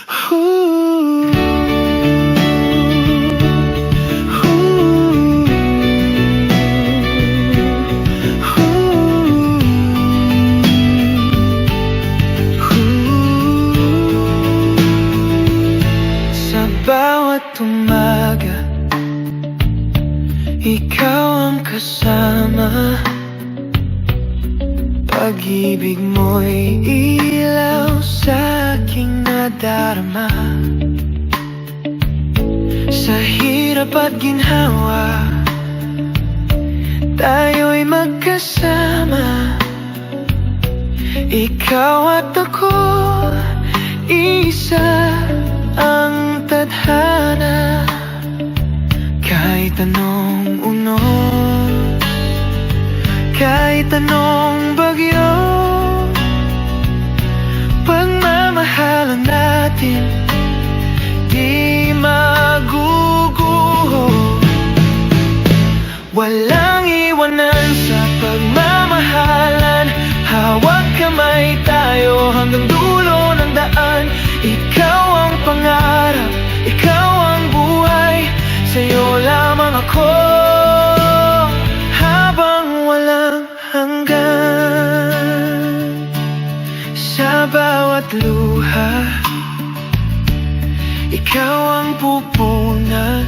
Sa bawat umaga, ikaw ang kasama. Pag-ibig mo'y ilaw sa aking nadarama. Sa hirap at ginhawa, tayo'y magkasama. Ikaw at ako, isa ang tadhana. Kahit anong unos, kahit anong bagyo, pagmamahalan natin di maguguho. Walang iwanan sa pagmamahalan, hawag kamay tayo hanggang dulo ng daan. Ikaw ang pangarap, ikaw ang buhay, sa'yo lamang ako habang walang hanggan. Sa bawat luha, ikaw ang pupunas.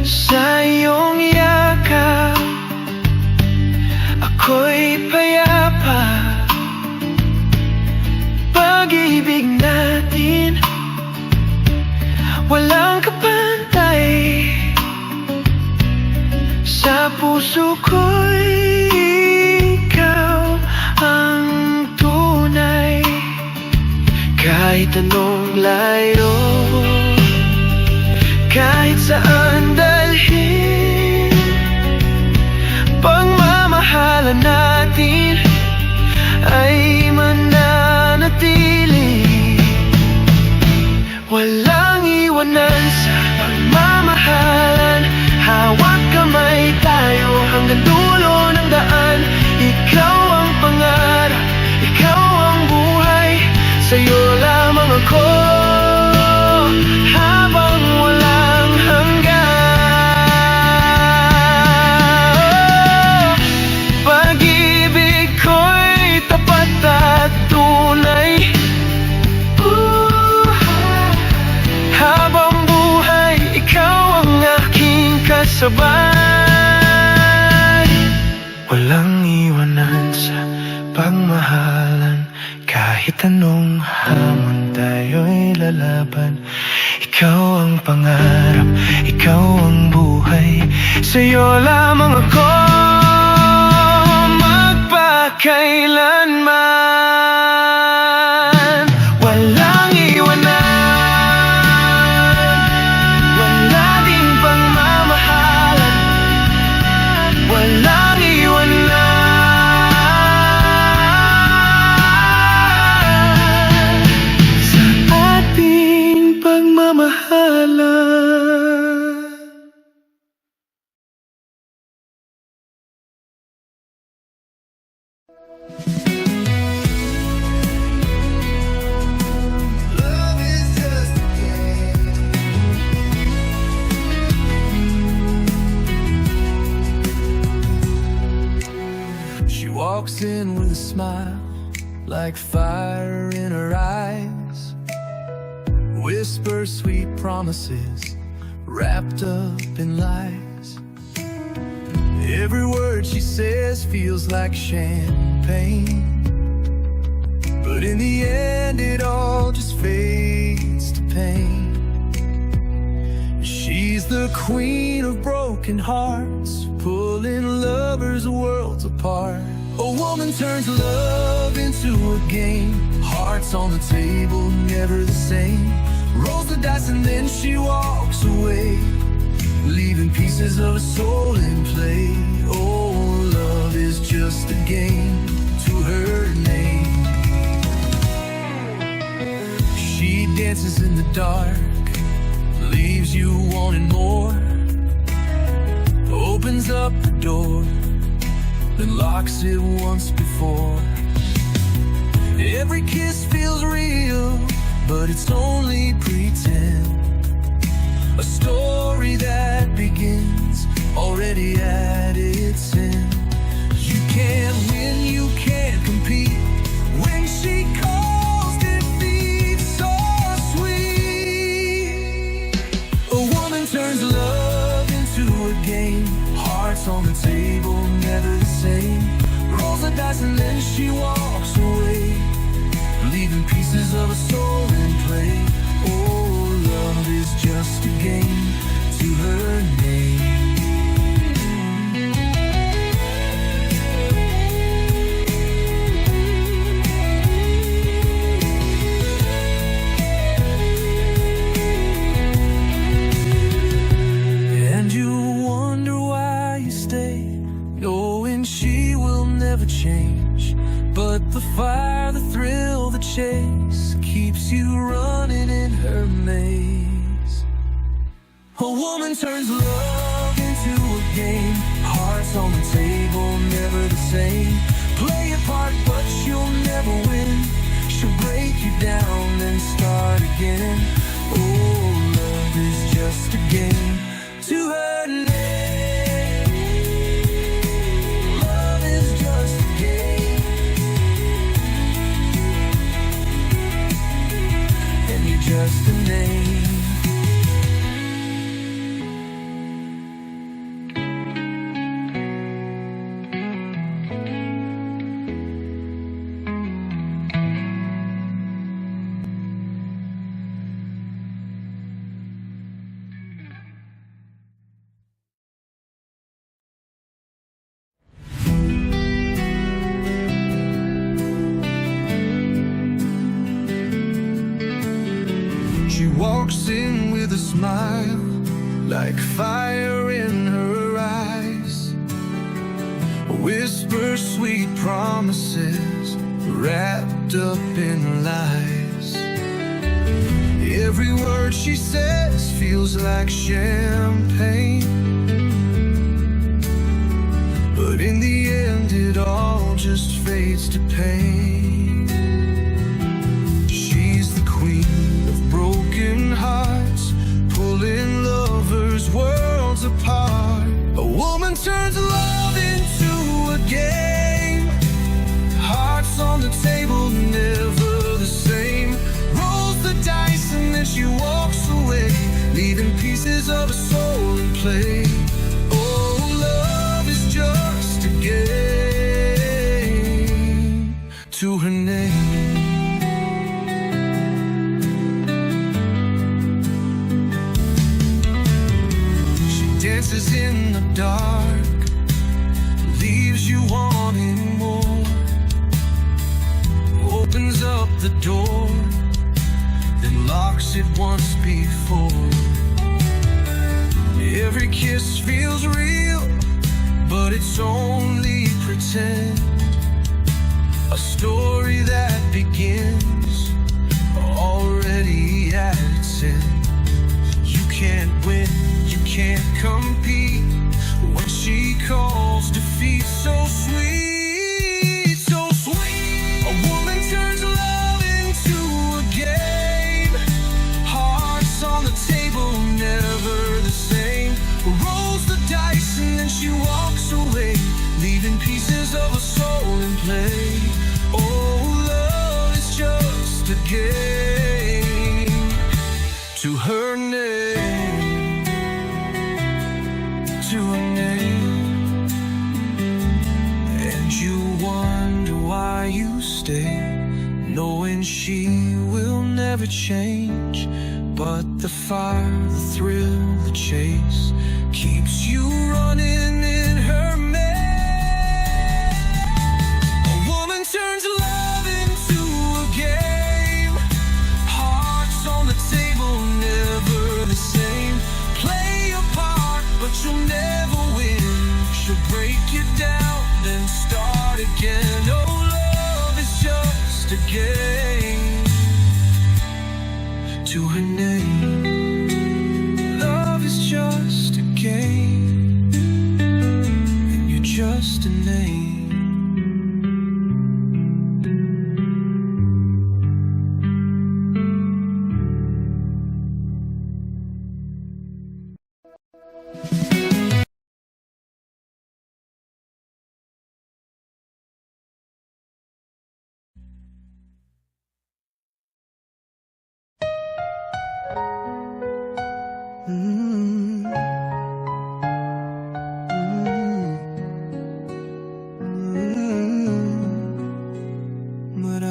Sa iyong yakap, ako'y payapa. Pag-ibig natin, walang kapantay. Sa puso ko'y ikaw ang tunay. Kahit anong layo, kahit saan dalhin, pagmamahalan natin ay mananatili. Walang iwanan sa pagmamahalan, hawag kamay tayo hanggang dulo ng daan. Ikaw ang pangarap, ikaw ang buhay, sa'yo lamang ako habang walang hanggan. Pag-ibig ko'y tapat at tunay. Habang buhay, ikaw ang aking kasabay. Walang iwanan sa pagmahalan, kahit anong hamon tayo'y lalaban. Ikaw ang pangarap, ikaw ang buhay, sa'yo lamang ako magpakailanman. Walang iwanan, wala ding pagmamahalan. Walang iwanan sa ating pagmamahalan. Walks in with a smile, like fire in her eyes. Whispers sweet promises, wrapped up in lies. Every word she says feels like champagne, but in the end it all just fades to pain. She's the queen of broken hearts, pulling lovers' worlds apart. A woman turns love into a game, hearts on the table, never the same. Rolls the dice and then she walks away, leaving pieces of a soul in play. Oh, love is just a game to her name. She dances in the dark, leaves you wanting more, opens up the door, then locks it once before. Every kiss feels real, but it's only pretend. A story that begins already at its end. You can't win, you can't compete when she calls defeat so sweet. A woman turns love into a game, hearts on the table, never the same. Rolls the dice and then she walks away, leaving pieces of a soul in play. Oh, love is just a game to her name. And you wonder why you stay, knowing she will never change. But the fire, the thrill, the chase keeps you running in her maze. A woman turns love into a game, hearts on the table, never the same. Play a part, but you'll never win. She'll break you down, then start again. Oh, love is just a game to her name. Love is just a game, and you're just a name. She walks in with a smile, like fire in her eyes. Whisper sweet promises, wrapped up in lies. Every word she says feels like champagne, but in the end it all just fades to pain. She's the queen of broken hearts, pulling lovers' worlds apart. A woman turns love into a game, hearts on the table, never the same. Rolls the dice and then she walks away, leaving pieces of a soul in play. Oh, love is just a game to her name. Dances in the dark, leaves you wanting more. Opens up the door, then locks it once before. Every kiss feels real, but it's only pretend. A story that begins already at its end. You can't win, you can't compete when she calls defeat so sweet, so sweet. A woman turns love into a game, hearts on the table, never the same. Rolls the dice and then she walks away, leaving pieces of a soul in play. Oh, love is just a game to her name, to her name. And you wonder why you stay, knowing she will never change. But the fire, the thrill, the chase keeps you running in her maze. A woman turns love into a game, hearts on the table, never the same. Play your part, but you'll never win. She'll break you down, then start again. Oh, love is just a game to her name. Love is just a game.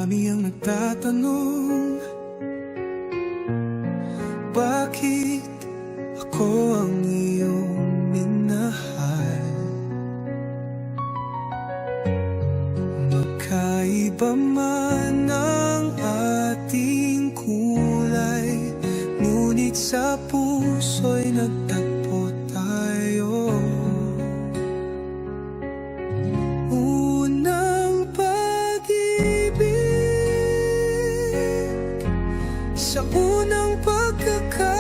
Marami ang nagtatanong, bakit ako ang iyong minahal? Magkaiba man ang ating kulay, ngunit sa puso'y nagtagpo tayo. Unang pag-ibig sa unang pagkakataon.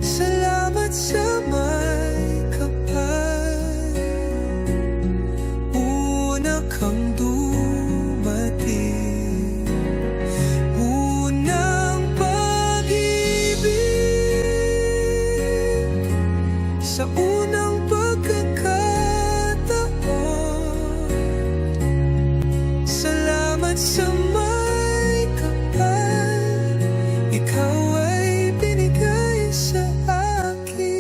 Salamat sa may kapal, una kang dumating. Unang pag-ibig sa unang pagkakataon. Salamat sa may kapal, ikaw ay binigay sa akin.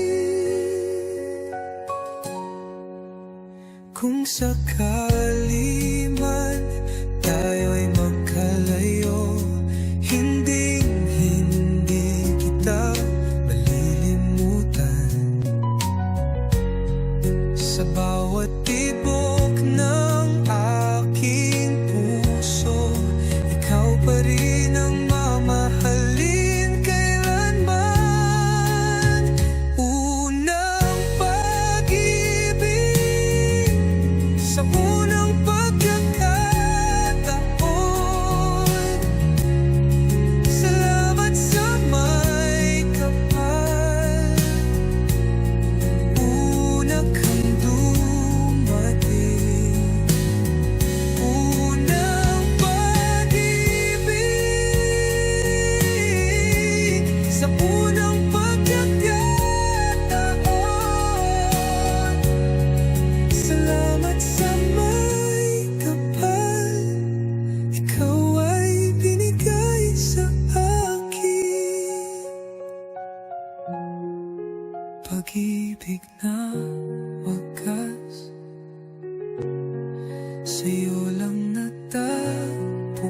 Kung sakali man tayo'y magkalayo, hindi kita malilimutan. Sa bawat tibok ng aking puso, ikaw pa rin ang mamahalin kailanman. Unang pag-ibig sa unang pagkakataon. Salamat sa may kapal, una kang dumating. Unang pag-ibig sa unang pagkakataon. Salamat sa may kapal, ikaw ay binigay sa akin. Pag-ibig na wagas, sa'yo lang natagpuan.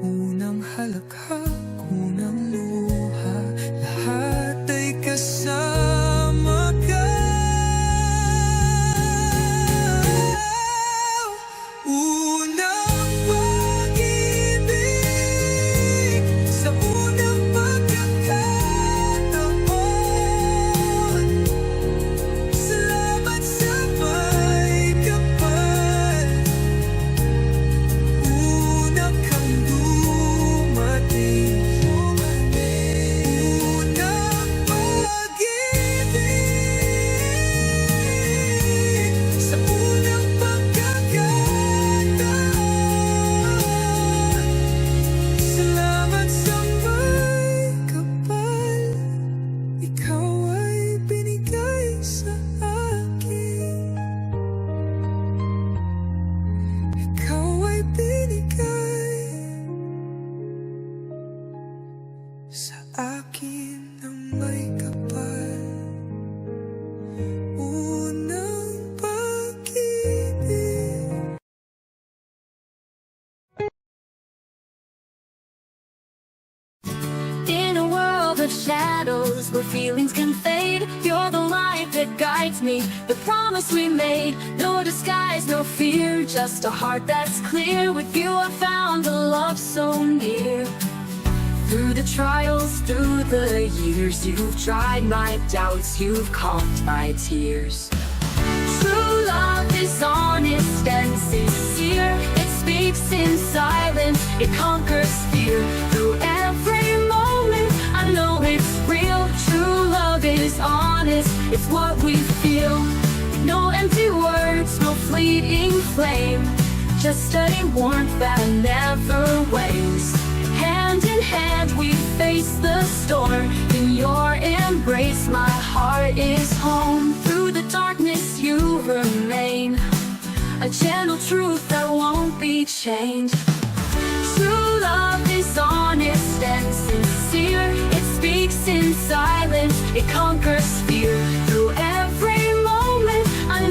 Unang halakhak, unang luha, lahat ay kasama ka. Unang pag-ibig sa unang pagkakataon. Salamat sa may kapal, una kang dumating. Unang pag-ibig sa unang pagkakataon. Salamat sa may kapal, ikaw ay binigay sa akin. Ikaw ay binigay sa akin ng may kapal. Unang pag-ibig. In a world of shadows where feelings can fade, you're the light that guides me, the promise we made. No disguise, no fear, just a heart that's clear. With you I found a love so near. Through the trials, through the years, you've dried my doubts, you've calmed my tears. True love is honest and sincere. It speaks in silence, it conquers fear. Through every moment, I know it's real. True love is honest, it's what we feel. No empty words, no fleeting flame, just steady warmth that never wanes. Hand in hand we face the storm. In your embrace my heart is home. Through the darkness you remain, a gentle truth that won't be changed. True love is honest and sincere. It speaks in silence, it conquers fear. Through every moment I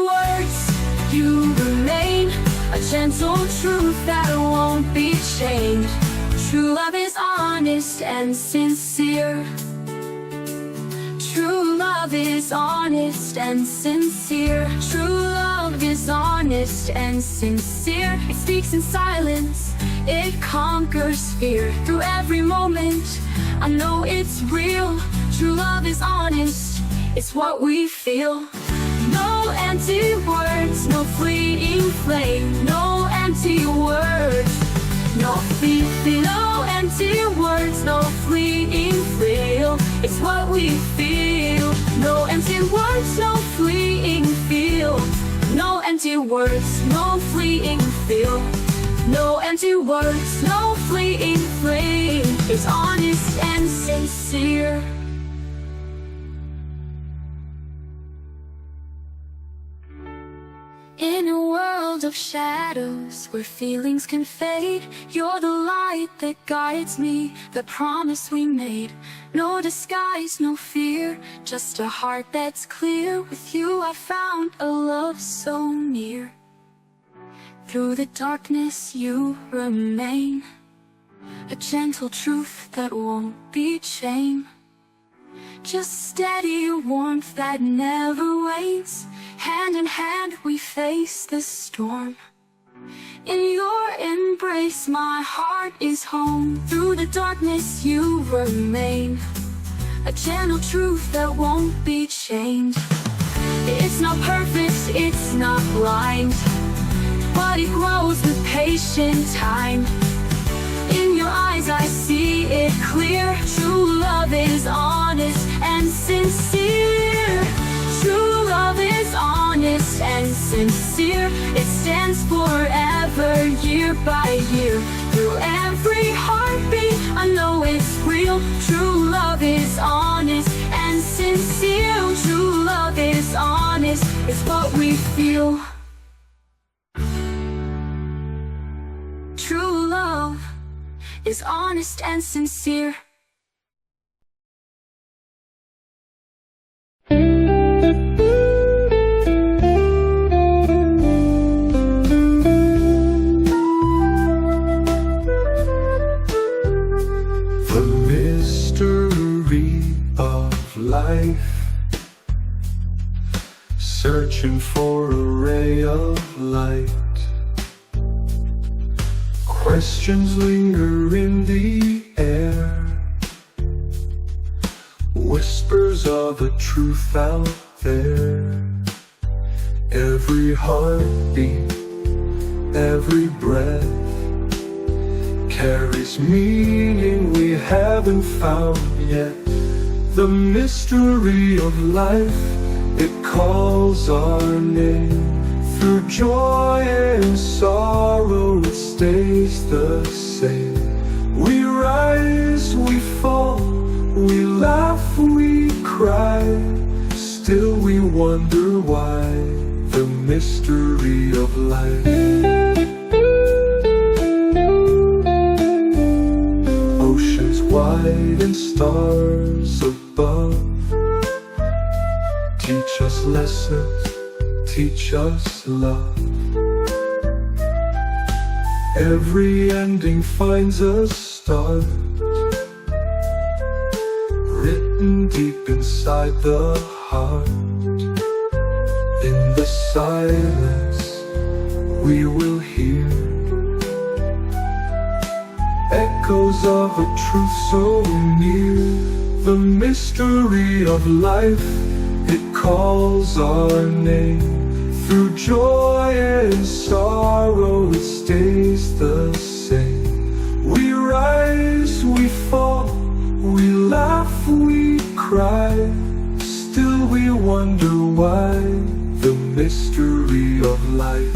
words, you remain a gentle truth that won't be changed. True love is honest and sincere. True love is honest and sincere. True love is honest and sincere. It speaks in silence, it conquers fear. Through every moment, I know it's real. True love is honest, it's what we feel. No empty words, no fleeting flame. No empty words, no fleeting. No empty words, no fleeting feel. It's what we feel. No empty words, no fleeting feel. No empty words, no fleeting feel. No empty words, no fleeting flame. It's honest and sincere. In a world of shadows where feelings can fade, you're the light that guides me, the promise we made. No disguise, no fear, just a heart that's clear. With you I found a love so near. Through the darkness you remain, a gentle truth that won't be chained. Just steady warmth that never wanes. Hand in hand we face the storm. In your embrace my heart is home. Through the darkness you remain, a gentle truth that won't be changed. It's not perfect, it's not blind, but it grows with patient time. In your eyes I see it clear. True love is honest and sincere. True love is honest and sincere. It stands forever, year by year. Through every heartbeat I know it's real. True love is honest and sincere. True love is honest, it's what we feel. True love is honest and sincere. The mystery of life, searching for a ray of light. Questions linger in the air, whispers of a truth out there. Every heartbeat, every breath carries meaning we haven't found yet. The mystery of life, it calls our name. Through joy and sorrow it stays the same. We rise, we fall, we laugh, we cry. Still we wonder why. The mystery of life. Oceans wide and stars above teach us lessons, teach us love. Every ending finds a start, written deep inside the heart. In the silence we will hear echoes of a truth so near. The mystery of life, it calls our name. Through joy and sorrow it stays the same. We rise, we fall, we laugh, we cry. Still we wonder why. The mystery of life.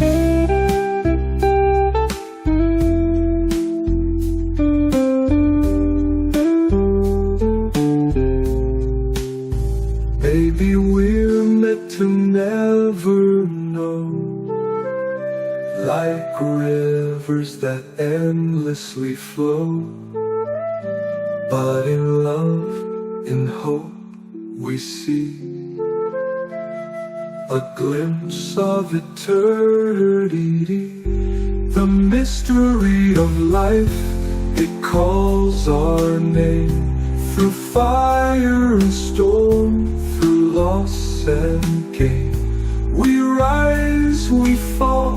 Maybe we're meant to never know, like rivers that endlessly flow. But in love, in hope, we see a glimpse of eternity. The mystery of life, it calls our name. Through fire and storm, through loss and gain. We rise, we fall,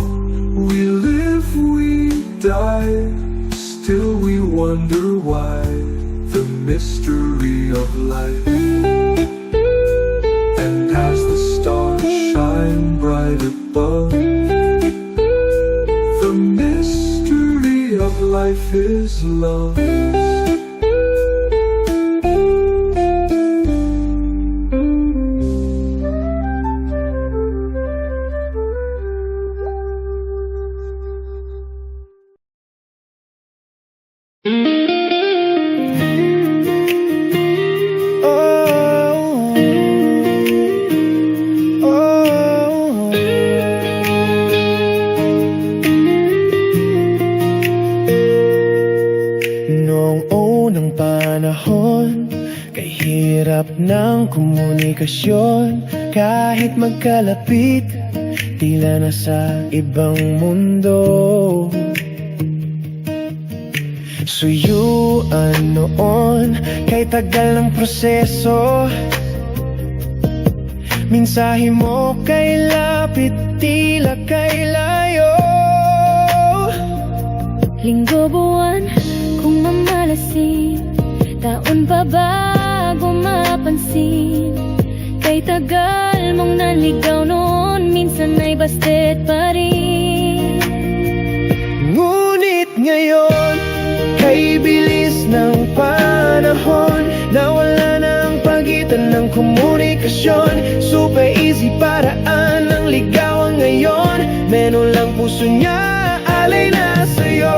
we live, we die. Still we wonder why. The mystery of life. And as the stars shine bright above, the mystery of life is love. Noong unang panahon, kahirap ng komunikasyon. Kahit magkalapit, tila nasa ibang mundo. Suyuan noon, kay tagal ng proseso. Mensahe mo kay lapit, tila kay layo. Linggo, buwan, kung mamalasin, taon pa bago mapansin. Kay tagal mong naligaw noon, minsan ay bastet pa rin. Ngunit ngayon, kay bilis ng panahon, nawala na ang pagitan ng komunikasyon. Super easy paraan ng ligawan ngayon. Meno lang puso niya, alay na sa'yo.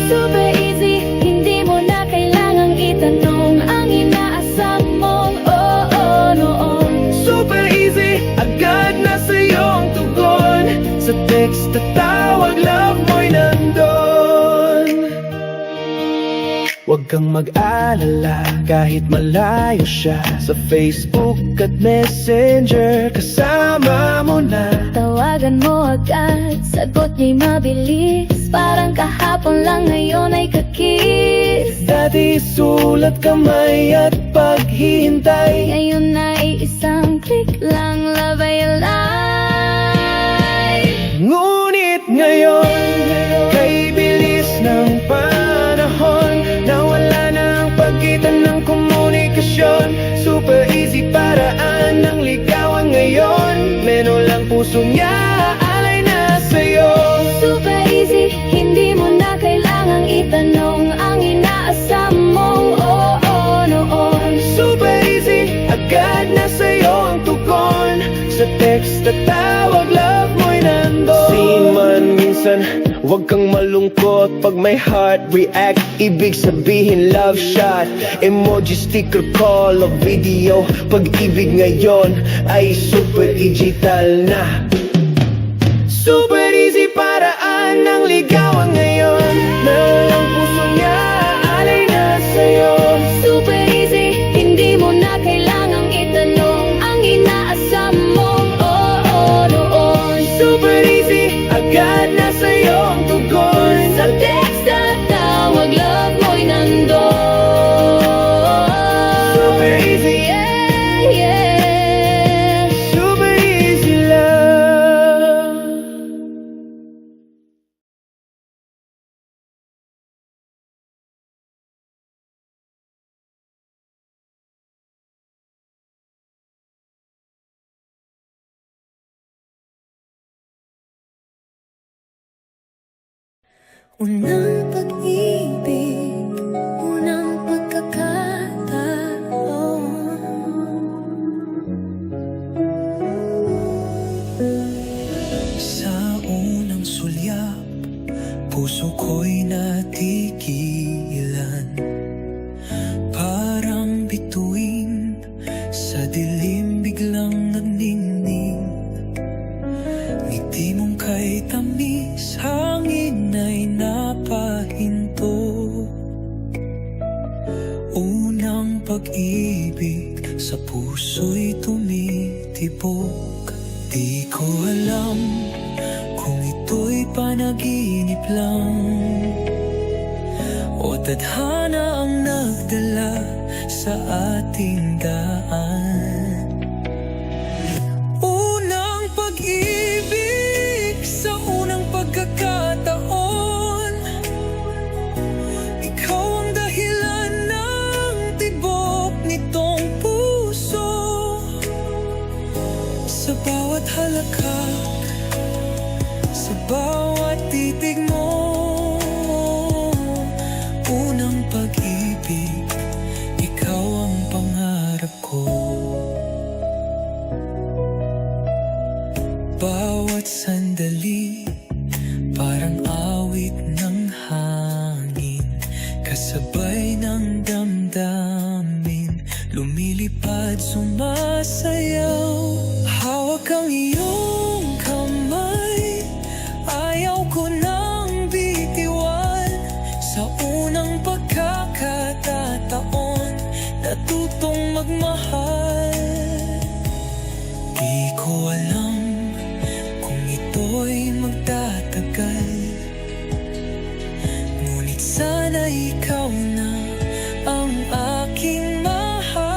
Super easy, hindi mo na kailangang itanong ang inaasam mong oo noon. Super easy, agad na sa'yo ang tugon. Sa text at tawag, love mo'y nandun. Huwag kang mag-alala kahit malayo siya. Sa Facebook at Messenger, kasama mo na. Tawagan mo agad, sagot niya'y mabilis. Parang kahapon lang, ngayon ay kakis. Dati sulat kamay at paghihintay, Ngayon ay isang click lang, love ay alive. ngunit ngayon, kay bilis ng panahon, nawala na ang pagitan ng komunikasyon. Super easy paraan ng ligawan ngayon. Meno lang puso niya, alay na sa'yo. Super easy, hindi mo na kailangang itanong ang inaasam mong oo noon. Super easy, agad na sa'yo ang tugon. Sa text at tawag, love mo'y nandun. Scene man minsan, huwag kang malungkot. Pag may heart react, ibig sabihin love shot. Emoji, sticker, call o video. Pag-ibig ngayon ay super digital na. Super easy paraan ng ligawan ngayon. Meron ang puso niya, alay na sa'yo. Super easy, hindi mo na kailangang itanong ang inaasam mong oo noon. Super easy, agad na sa'yo ang tugon. Sa text at tawag, love mo'y nandun. Super easy, Yeah, yeah. super easy love. Unang pag-ibig, unang pagkakataon. Sa unang sulyap, puso ko'y natigilan. Parang bituin, sa dilim biglang nagningning. Ngiti mong kay tamis, hangin ay napahinto. Unang pag-ibig, sa puso'y tumitibok. Di ko alam kung ito'y panaginip lang o tadhana ang nagdala sa ating daan. Unang pag-ibig sa unang pagkakataon, ikaw ang dahilan ng tibok nitong puso. Sa bawat halakak, sa bawat titig mo, unang pag-ibig, ikaw ang pangarap ko. Bawat sandali, parang awit ng hangin, kasabay ng damdamin, lumilipad, sumasayaw. Hawak ang iyong kamay, ayaw ko nang bitiwan. Sa unang pagkakataon, natutong magmahal. Di ko alam kung ito'y magtatagal, ngunit sana ikaw na ang aking mahal.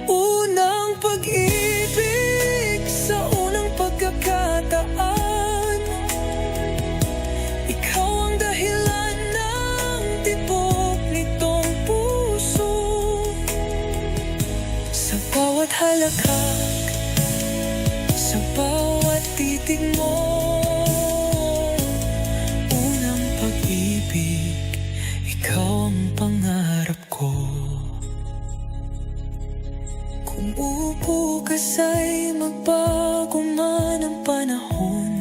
Unang pag-ibig sa unang pagkakataan, ikaw ang dahilan ng tibok nitong puso. Sa bawat halakak, sa bawat titig mo, unang pag-ibig, ikaw ang pangarap ko. Kung bubukas ay magbago man ang panahon,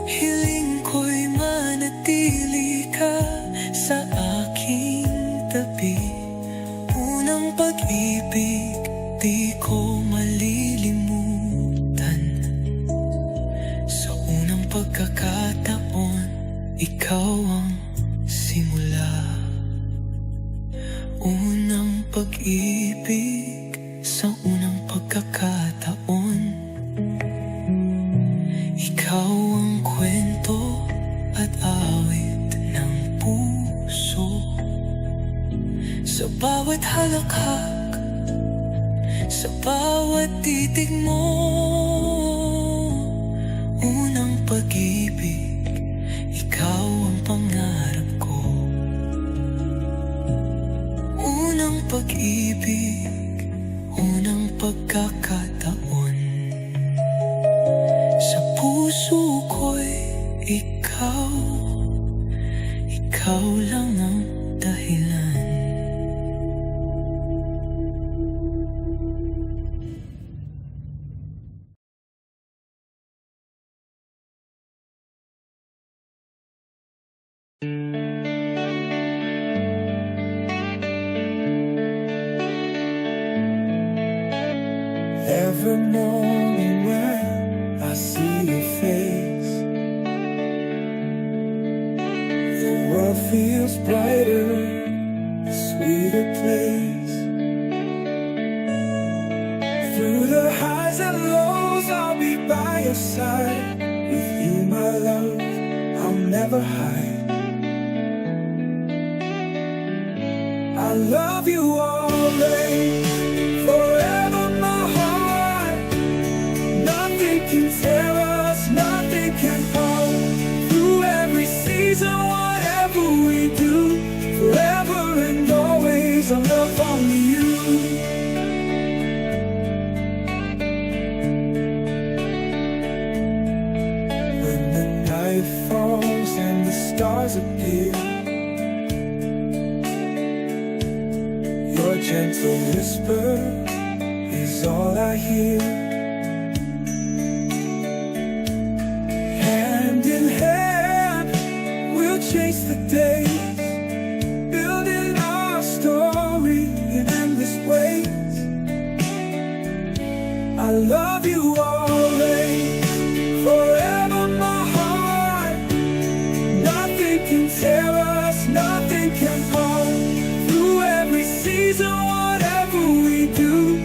hiling ko'y manatili ka sa aking tabi. Unang pag-ibig, di ko malilimutan. Sa unang pagkakataon, ikaw ang simula. Unang pag-ibig sa unang pagkakataon, ikaw ang kwento at awit ng puso. Sa bawat halakak, sa bawat titig mo, unang pag-ibig, ikaw ang pangarap ko. Unang pag-ibig, unang pagkakataon, sa puso ko'y ikaw, ikaw lang ang dahilan. Every morning when I see your face, the world feels brighter, a sweeter place. Through the highs and lows, I'll be by your side. With you, my love, I'll never hide. I love you always, forever, my heart. Nothing can tear us, nothing can harm. Through every season, whatever we do, forever and always, I love only you. When the night falls and the stars appear, your gentle whisper is all I hear. Hand in hand, we'll chase the days, building our story in endless ways. I love you always, forever, my heart. Nothing can tear us, nothing can harm. Through every season, whatever we do,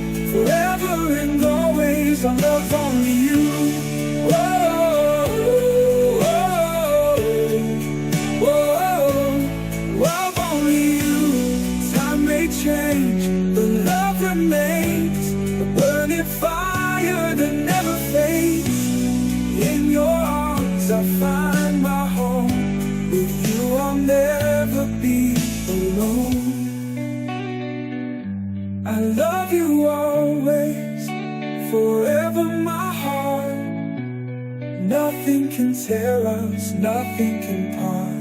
can tear us, nothing can part.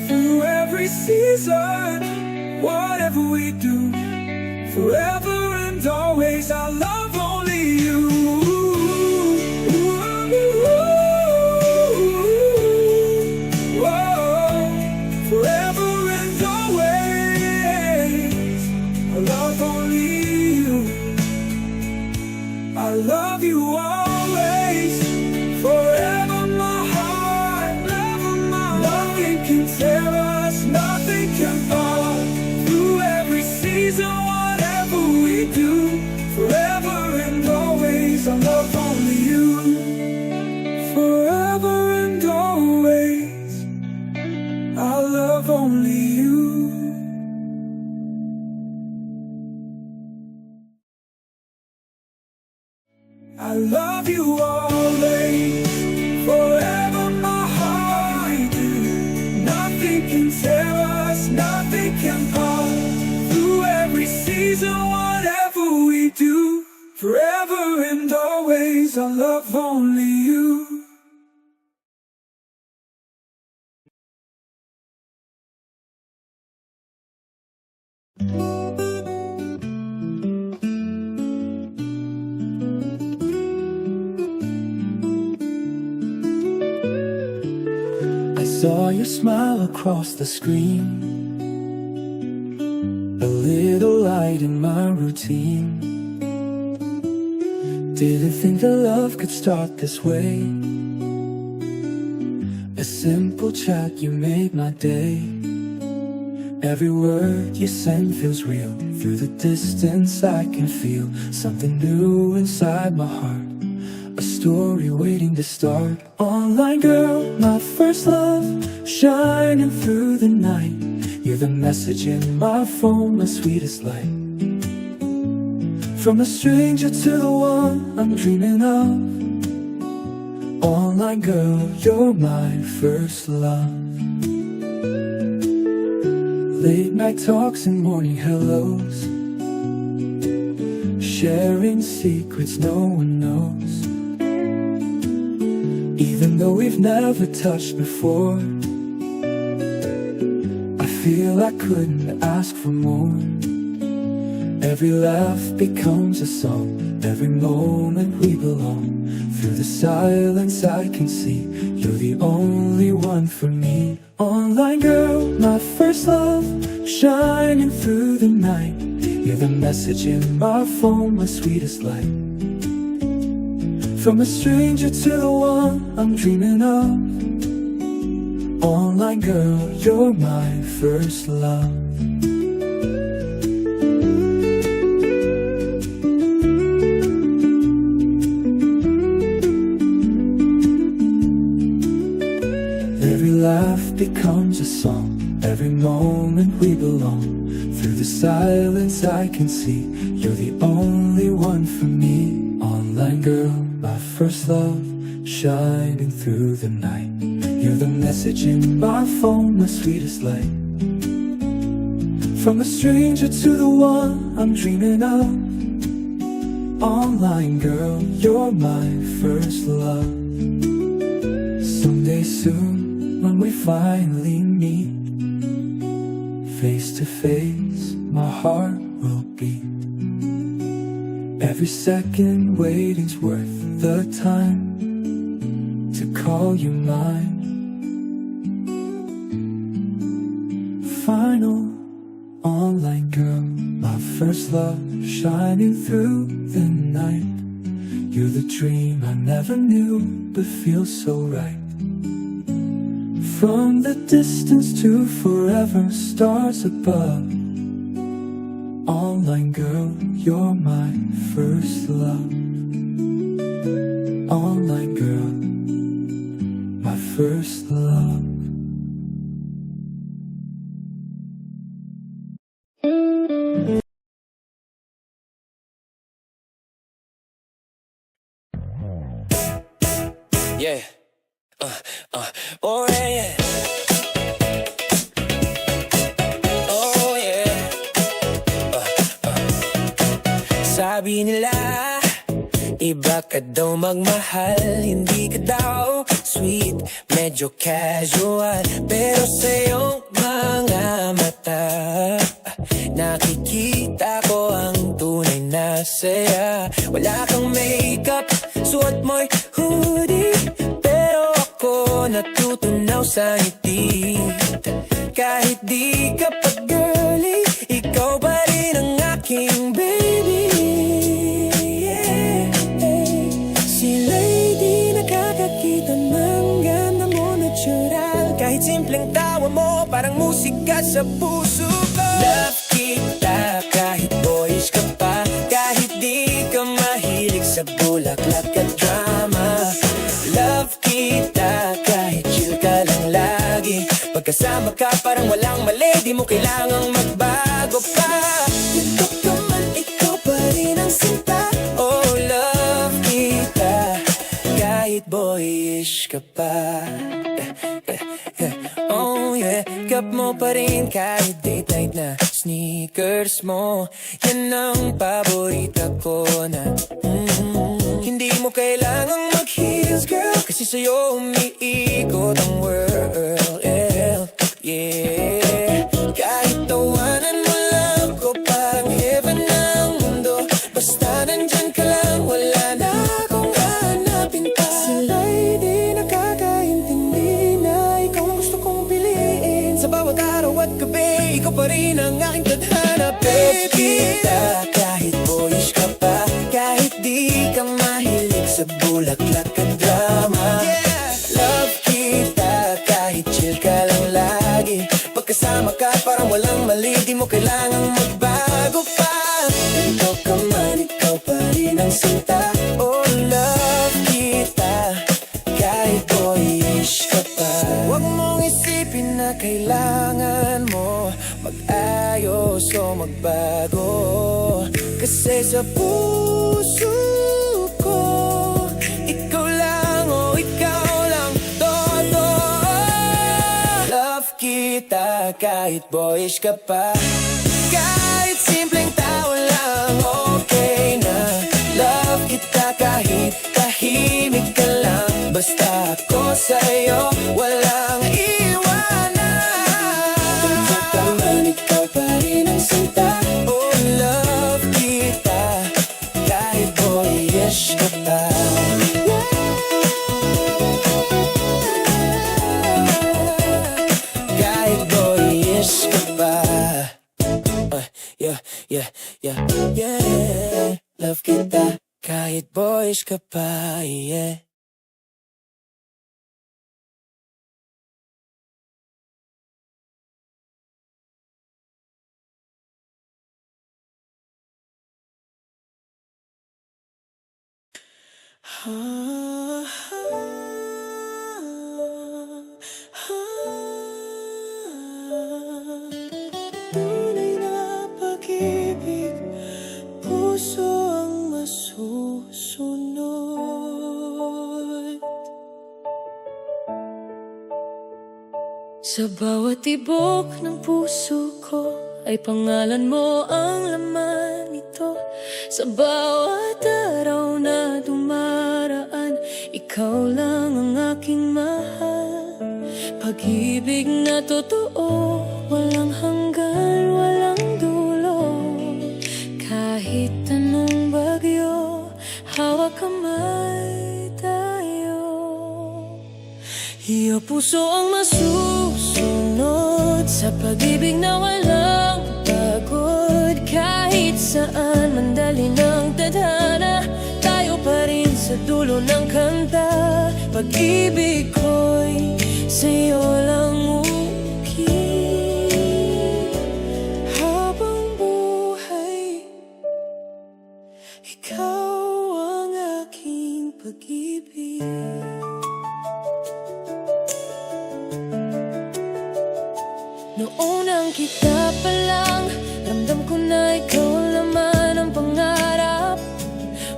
Through every season, whatever we do, forever and always, I love only you. Forever and always, I love only you. I love you always, forever my heart, nothing can tear us, nothing can part. Through every season, whatever we do, forever and always, I love only you. Forever and always, I love only you. I love you always, forever my heart. Nothing can tear us, nothing can part. Through every season, whatever we do, forever and always, I love only you. I saw your smile across the screen, a little light in my routine. Didn't think that love could start this way. A simple chat, you made my day. Every word you send feels real. Through the distance I can feel something new inside my heart, a story waiting to start. Online girl, my first love, shining through the night. You're the message in my phone, my sweetest light. From a stranger to the one I'm dreaming of. Online girl, you're my first love. Late night talks and morning hellos, sharing secrets no one knows. Even though we've never touched before, I feel I couldn't ask for more. Every laugh becomes a song, every moment we belong. Through the silence I can see you're the only one for me. Online girl, my first love, shining through the night. You're the message in my phone, my sweetest light. From a stranger to the one I'm dreaming of. Online girl, you're my first love. Every laugh becomes a song, every moment we belong. Through the silence I can see you're the only one for me. Online girl, my first love, shining through the night. You're the message in my phone, my sweetest light. From a stranger to the one I'm dreaming of. Online girl, you're my first love. Someday soon, when we finally meet, face to face, my heart will beat. Every second waiting's worth the time to call you mine. Final, online girl, my first love, shining through the night. You're the dream I never knew, but feels so right. From the distance to forever, stars above. Online girl, you're my first love. Online girl, my first love. Yeah. Oh yeah. Oh yeah. Sabi nila, Iba ka daw magmahal, hindi ka daw sweet, medyo casual. Pero sa iyong mga mata, nakikita ko ang tunay na saya. Wala kang makeup, suot mo'y hoodie, pero ako natutunaw sa ngiti. Kahit di ka pa girly, ikaw pa rin ang aking baby. Sila'y di nakakakita ng ganda mo natural. Kahit simpleng tawa mo, parang musika sa puso ko. Love kita kahit boyish ka pa, kahit di ka mahilig sa bulaklak at drama. Love kita kahit chill ka lang lagi, pagkasama ka parang walang mali, di mo kailangang magbago pa. Ganito ka man, ikaw pa rin ang sinta. Oh, love kita kahit boyish ka pa. Oh yeah, cup mo pa rin kahit date night na sneakers mo. Yan ang paborita ko na hindi mo kailangang mag-heels, girl, kasi sa'yo umiikot ang world. Yeah, kahit tawanan mo lang ko, parang heaven ang mundo. Basta nandyan ka lang, wala na akong hanapin pa. Sila'y di nakakaintindi na ikaw ang gusto kong piliin. Sa bawat araw at gabi, ikaw pa rin ang aking tadhana, baby. Kita kahit boyish ka pa, kahit di ka mahilig sa bulaklak at drama. Love kita kahit chill ka lang lagi, pagkasama ka parang walang mali, di mo kailangang magbago pa. Ganito ka man, ikaw pa rin ang sinta. Oh, love kita kahit boyish ka pa. Huwag mong isipin na kailangan mo mag-ayos o magbago, kasi sa puso ko ikaw lang, oh ikaw lang, todo. Love kita kahit boyish ka pa, kahit simpleng tao lang, okay na. Love kita kahit tahimik ka lang, basta ako sa'yo walang iwanan. Ganito ka man, ikaw pa rin ang sinta. Oh, love kita kahit boyish ka pa. Kahit boyish ka pa. Yeah, yeah, yeah, yeah. Love kita kahit boyish ka pa, yeah. Tunay na pag-ibig, puso ang masusunod. Sa bawat tibok ng puso ko ay pangalan mo ang laman nito. Sa bawat araw na dumaraan, ikaw lang ang aking mahal. Pag-ibig na totoo, walang hanggan, walang dulo. Kahit anong bagyo, hawak kamay tayo. Iyo puso ang masusunod sa pag-ibig na walang pagod. Kahit saan mandali ng tadhana, tayo pa rin sa dulo ng kanta. Pag-ibig ko'y sa'yo lang ukit. Habang buhay, ikaw ang aking pag-ibig. Noong nang kita pa lang, ramdam ko na ikaw naman ang pangarap.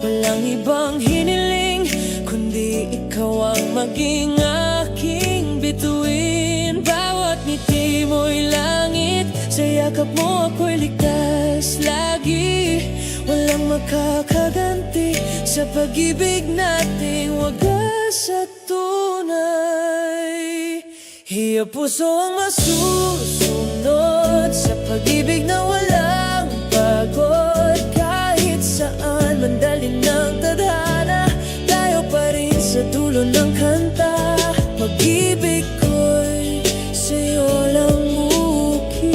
Walang ibang hiniling, kundi ikaw ang maging aking bituin. Bawat ngiti mo'y langit, sa yakap mo ako'y ligtas lagi. walang makakaganti sa pag-ibig nating wagas at tunay. Iya puso ang masusunod sa pag-ibig na walang pagod. Kahit saan mandalin ng tadhana, tayo pa rin sa dulo ng kanta. Pag-ibig ko'y sa'yo lang ukit.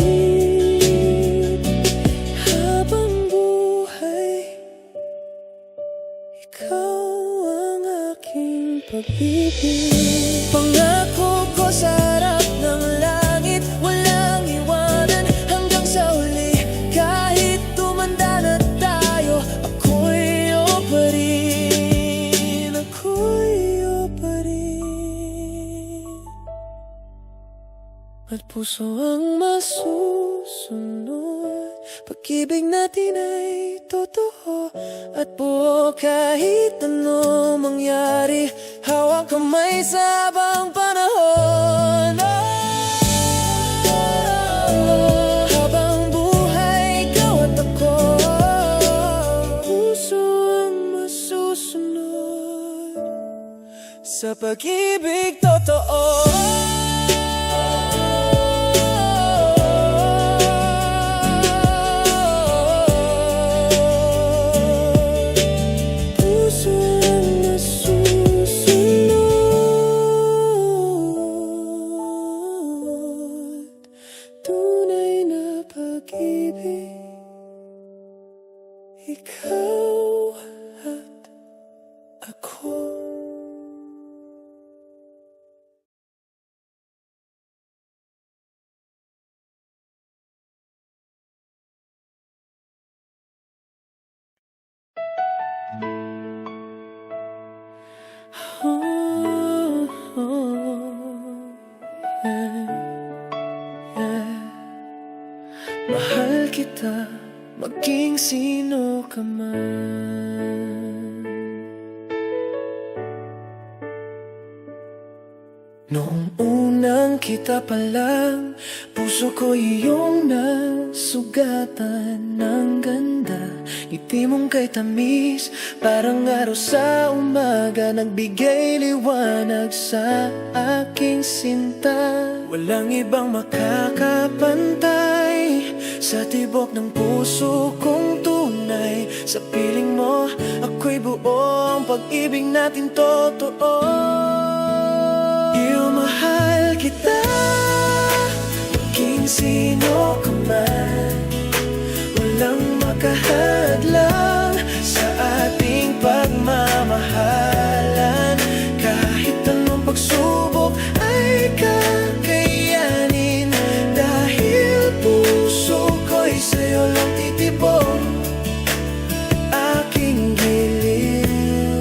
Habang buhay, ikaw ang aking pag-ibig. Pangako ko sa harap ng langit, walang iwanan hanggang sa huli. Kahit tumanda na tayo, ako'y iyo pa rin. Ako'y iyo pa rin. At puso ang masusunod. Pag-ibig natin ay totoo at buo kahit ano mangyari. Hawak kamay sa habang panahon. Habang buhay, ikaw at ako. Puso ang masusunod sa pag-ibig totoo. Ikaw at ako. Mahal kita, maging sino ka man. Noong unang kita pa lang, puso ko iyong nasugatan ng ganda. Ngiti mong kay tamis, parang araw sa umaga, nagbigay liwanag sa aking sinta. Walang ibang makakapantay sa tibok ng puso kong tunay. Sa piling mo, ako'y buo, ang pag-ibig natin totoo. Iyo, mahal kita, maging sino ka man. Walang makahadlang sa ating pagmamahalan. Kahit anong pagsubok ay kakayanin. Dahil puso ko'y sa'yo lang titibok, aking giliw.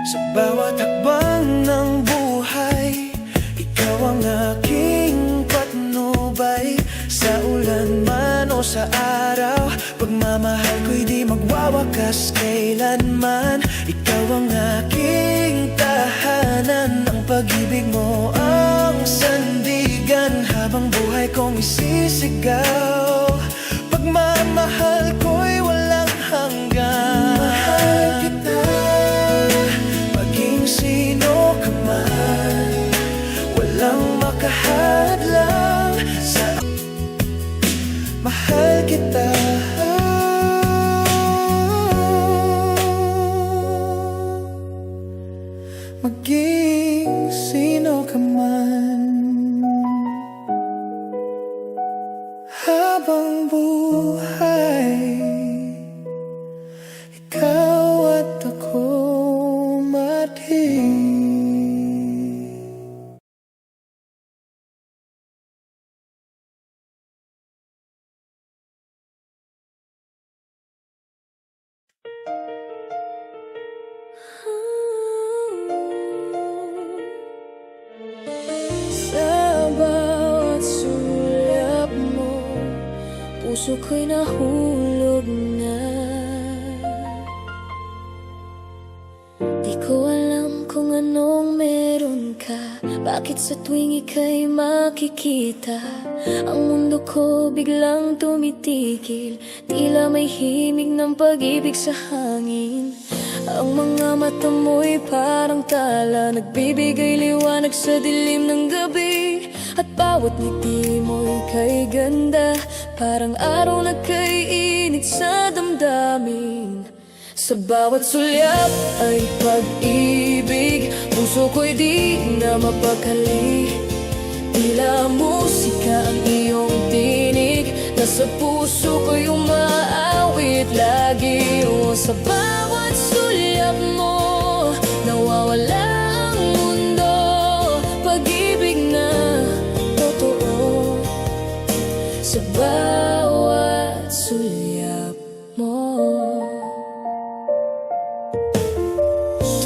Sa bawat hakbang ng buhay, ikaw ang aking patnubay. Sa ulan man o sa araw, pagmamahal ko'y di magwawakas kailanman. Ikaw ang aking tahanan, ang pag-ibig mo ang sandigan. Habang buhay kong isisigaw, pagmamahal ko'y walang hanggan. Mahal kita, maging sino ka man. Walang makahadlang sa mahal kita. Maging sino ka man. Habang buhay, ikaw at ako mating. Sa bawat sulyap mo, puso ko'y nahulog na. Di ko alam kung anong meron ka, Bakit sa tuwing ika'y makikita ang mundo ko biglang tumitigil? Tila may himig ng pag-ibig sa hangin. Ang mga mata mo'y parang tala, nagbibigay liwanag sa dilim ng gabi. At bawat ngiti mo'y kay ganda, parang araw na kay init sa damdamin. Sa bawat sulyap ay pag-ibig, puso ko'y di na mapakali. Tila musika ang iyong tinig, nasa puso ko'y umaawit lagi. O sa bawat sulyap mo, nawawala ang mundo. Pag-ibig na totoo sa bawat sulyap mo.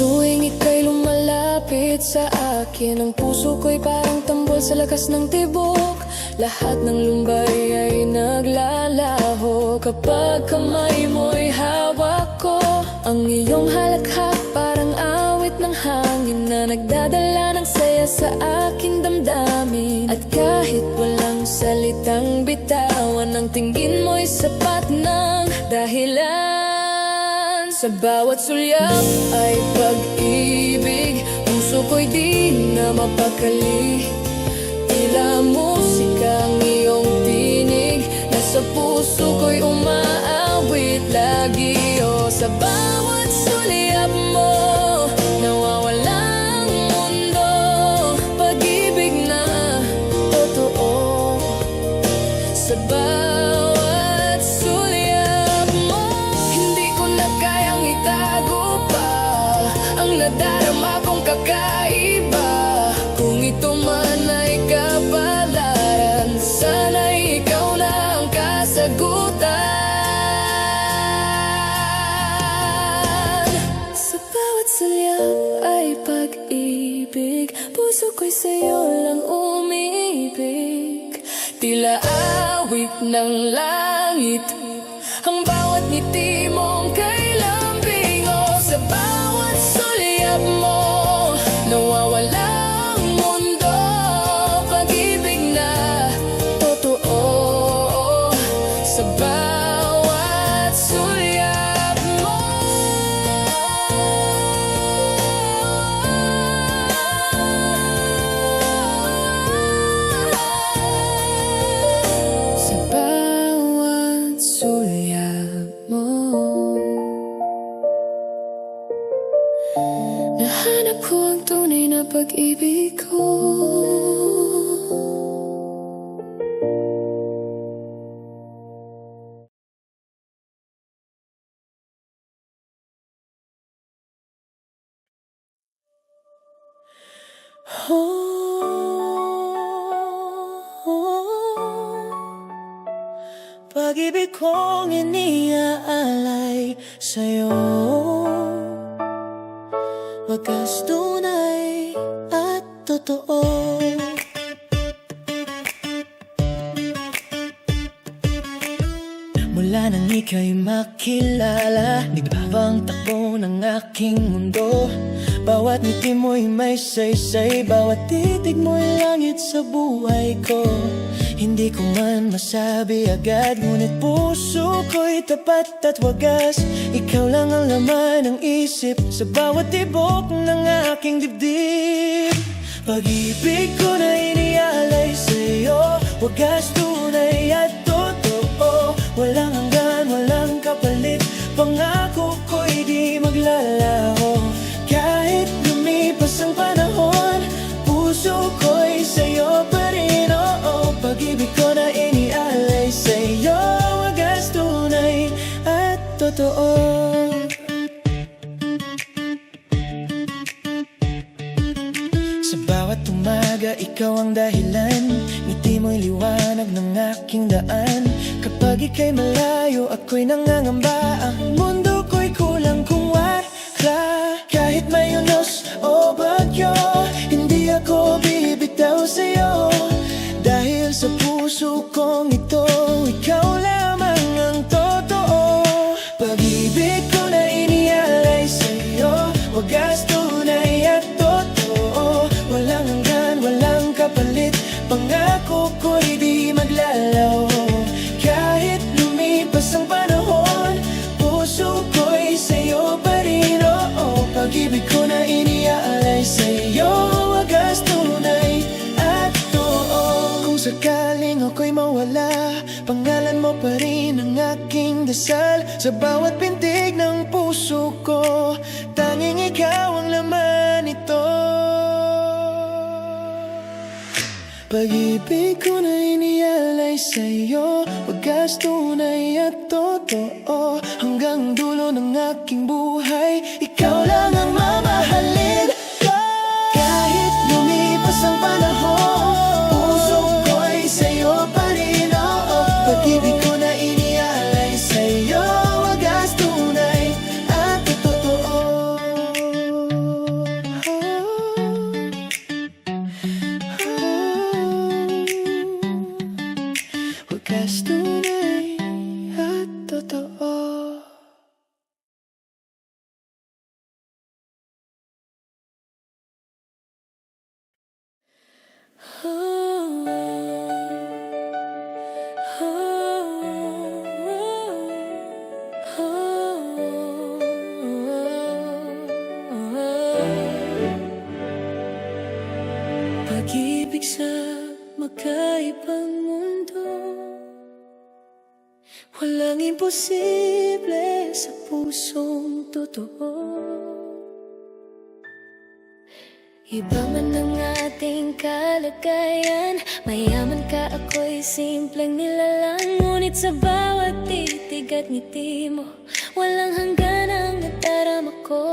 Tuwing ika'y lumalapit sa akin, ang puso ko'y parang tambol sa lakas ng tibok. Lahat ng lumbay ay naglalaho kapag kamay mo'y hawak ko. Ang iyong halakhak parang awit ng hangin na nagdadala ng saya sa aking damdamin. At kahit walang salitang bitawan, ang tingin mo'y sapat ng dahilan. Sa bawat sulyap ay pag-ibig, puso ko'y di na mapakali. Tila musika ang iyong tinig, nasa puso ko'y umaawit lagi. O sa bawat sulyap mo, nawawala ang mundo. Pag-ibig na totoo sa bawat sulyap mo. Hindi ko na kayang itago pa ang nadarama kong kakaiba. Kung ito man ay kapalaran, sana'y ikaw na ang kasagutan. Sa bawat sulyap ay pag-ibig, puso ko'y sa'yo lang umiibig. Tila awit ng langit ang bawat ngiti mong kay lambing. O sa bawat sulyap mo, nawawala ang mundo. Pag-ibig na totoo sa bawat sulyap mo. Sa bawat sulyap mo, nahanap ko ang tunay na pag-ibig ko. Pag-ibig kong iniaalay sa'yo, wagas tunay at totoo. Mula nang ika'y makilala, nagbabang takbo ng aking mundo. Bawat ngiti mo'y may saysay, bawat titig mo'y langit sa buhay ko. Hindi ko man masabi agad, ngunit puso ko'y tapat at wagas. Ikaw lang ang laman ng isip sa bawat tibok ng aking dibdib. Pag-ibig ko na inialay sa'yo, wagas tunay at totoo. Walang hanggan, walang kapalit, pangako ko'y di maglalaho. Kahit lumipas ang panahon, puso ko'y sa'yo pa rin. Oo, pag-ibig ko na inialay sa'yo, wagas tunay at totoo. Sa bawat umaga, ikaw ang dahilan. Ngiti mo'y liwanag ng aking daan. Kapag ika'y malayo, ako'y nangangamba. Ang mundo ko'y kulang kung wala. Kahit may unos o bagyo, hindi ako bibitaw sa'yo. Dahil sa puso kong ito, ikaw lamang ang totoo. Pag-ibig ko na inialay sa'yo, wagas tunay at totoo. Walang hanggan, dasal sa bawat pintig ng puso ko. Tanging ikaw ang laman nito. Pag-ibig ko na inialay sa'yo, wagas, tunay at totoo. Hanggang dulo ng aking buhay, ikaw lang ang mamahalin ko. Kahit lumipas ang panahon, puso ko'y sa'yo pa rin, oo. Pag-ibig ko na inialay sa'yo, wagas, tunay at totoo. Wagas, tunay at totoo. Pag-ibig sa magkaibang mundo, walang imposible sa pusong totoo. Iba man ang ating kalagayan, mayaman ka, ako'y simpleng nilalang. Ngunit sa bawat titig at ngiti mo, walang hanggan ang nadarama ko.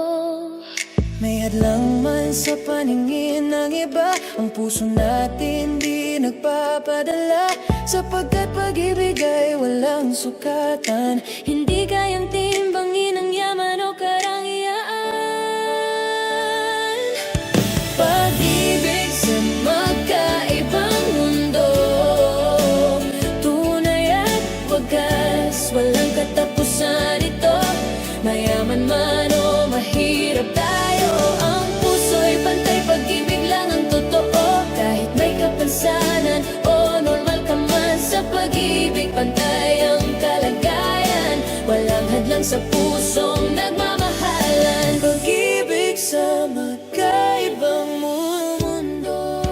May hadlang man sa paningin ng iba, ang puso natin di nagpapadala. Sapagkat pag-ibig ay walang sukatan, hindi kayang timbangin ang yaman o karangyaan. Pag-ibig sa magkaibang mundo, tunay at wagas, walang katapusan ito. Mayaman man o mahirap tayo, ang puso'y pantay, pag-ibig lang ang totoo. Kahit may kapansanan o normal ka man, sa pag-ibig pantay ang kalagayan. Walang hadlang sa pusong nagmamahalan. Pag-ibig sa magkaibang mundo.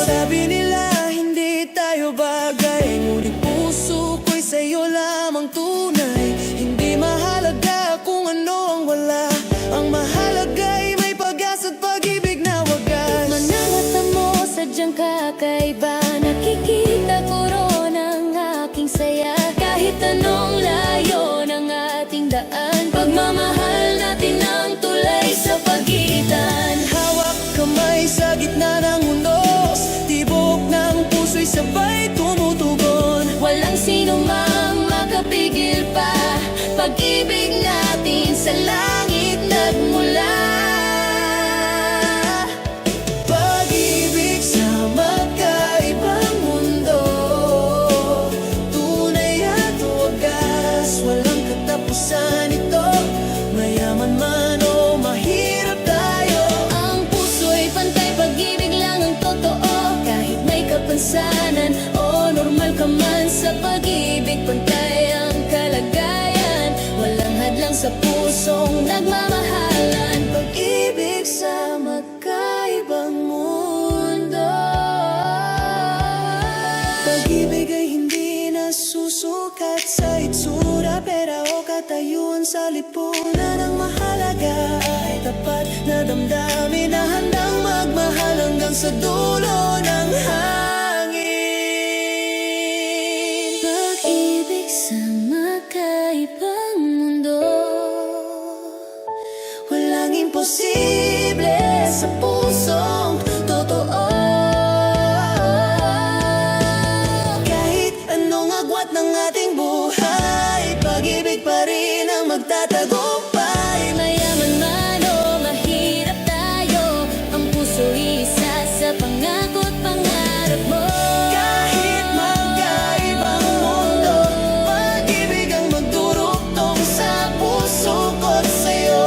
Sabi nila hindi tayo bagay, ngunit puso ko'y sa'yo lamang tunay. Hindi mahalaga kung ano ang wala, ang mahalaga'y may pag-asa at pag-ibig na wagas. Manamata mo sadyang kakaiba, nakikita ko ron ang aking saya. Kahit anong layo ng ating daan, pagmamahal natin ang tulay sa pagitan. Hawak kamay sa gitna ng hundos, tibok ng puso'y sabay tumutugon. Walang sino mang makapigil pa, pag-ibig natin sa langit nagmula. Pag-ibig sa magkaibang mundo, tunay at wagas, walang katapusan ito. Mayaman man o mahirap tayo, ang puso'y pantay, pag-ibig lang ang totoo. Kahit may kapansanan o normal ka man, sa pag-ibig pantay ang kalagayan. Walang hadlang sa pusong nagmamahalan. Pag-ibig sa magkaibang mundo. Pag-ibig ay hindi nasusukat sa itsura, pera o katayuan. Sa lipunan ang mahalaga ay tapat na damdamin na handang magmahal hanggang sa dulo ng hangin. Pag-ibig sa magkaibang mundo, walang imposible sa pusong totoo. Kahit anong agwat ng ating buhay, pag-ibig pa rin ang magtatagumpay. Mayaman man o mahirap tayo, ang puso'y isa sa pangako't pangarap mo. Kahit magkaibang mundo, pag-ibig ang magdurugtong sa puso ko't sa'yo.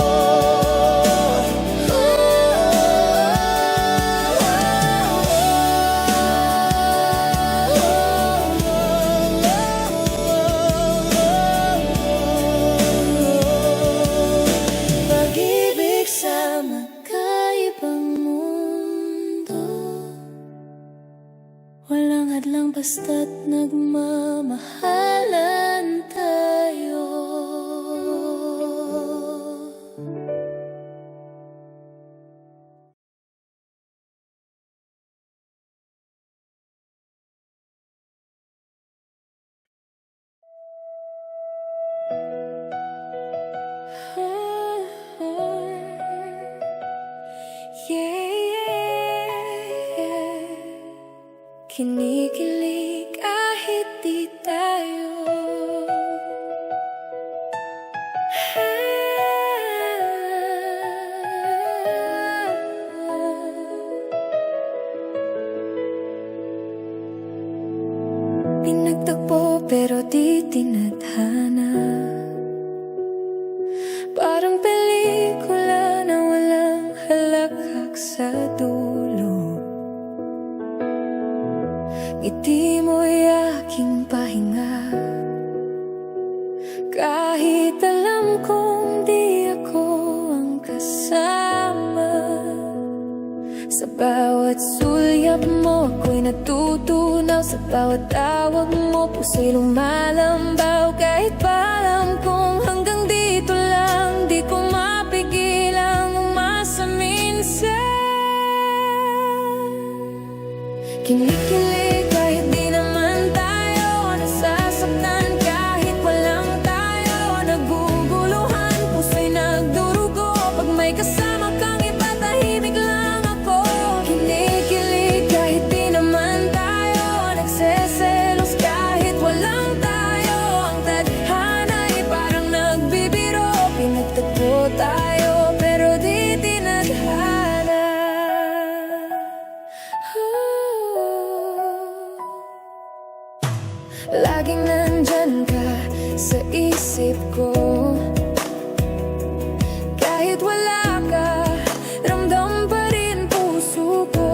basta't nagmamahalan tayo. Yeah. Kinikilig kahit di tayo. Pinagtagpo pero di tinadhana. Parang pelikula na walang halakhak sa dulo. Ngiti mo'y aking pahinga, kahit alam kong di ako ang kasama. Sa bawat sulyap mo ako'y natutunaw. Sa bawat tawag mo puso'y lumalambaw. Kahit pa alam kong hanggang dito lang, di ko mapigilang umasa minsan. Kinikilig kahit di naman tayo nasasaktan, kahit walang tayo naguguluhan. Puso'y nagdurugo pag may kasama kang iba, tahimik lang ako. Kinikilig kahit di naman tayo nagseselos, kahit walang tayo. Ang tadhana'y parang nagbibiro. Pinagtagpo tayo pero di tinadhana. Laging nandyan ka sa isip ko. Kahit wala ka, ramdam pa rin puso ko.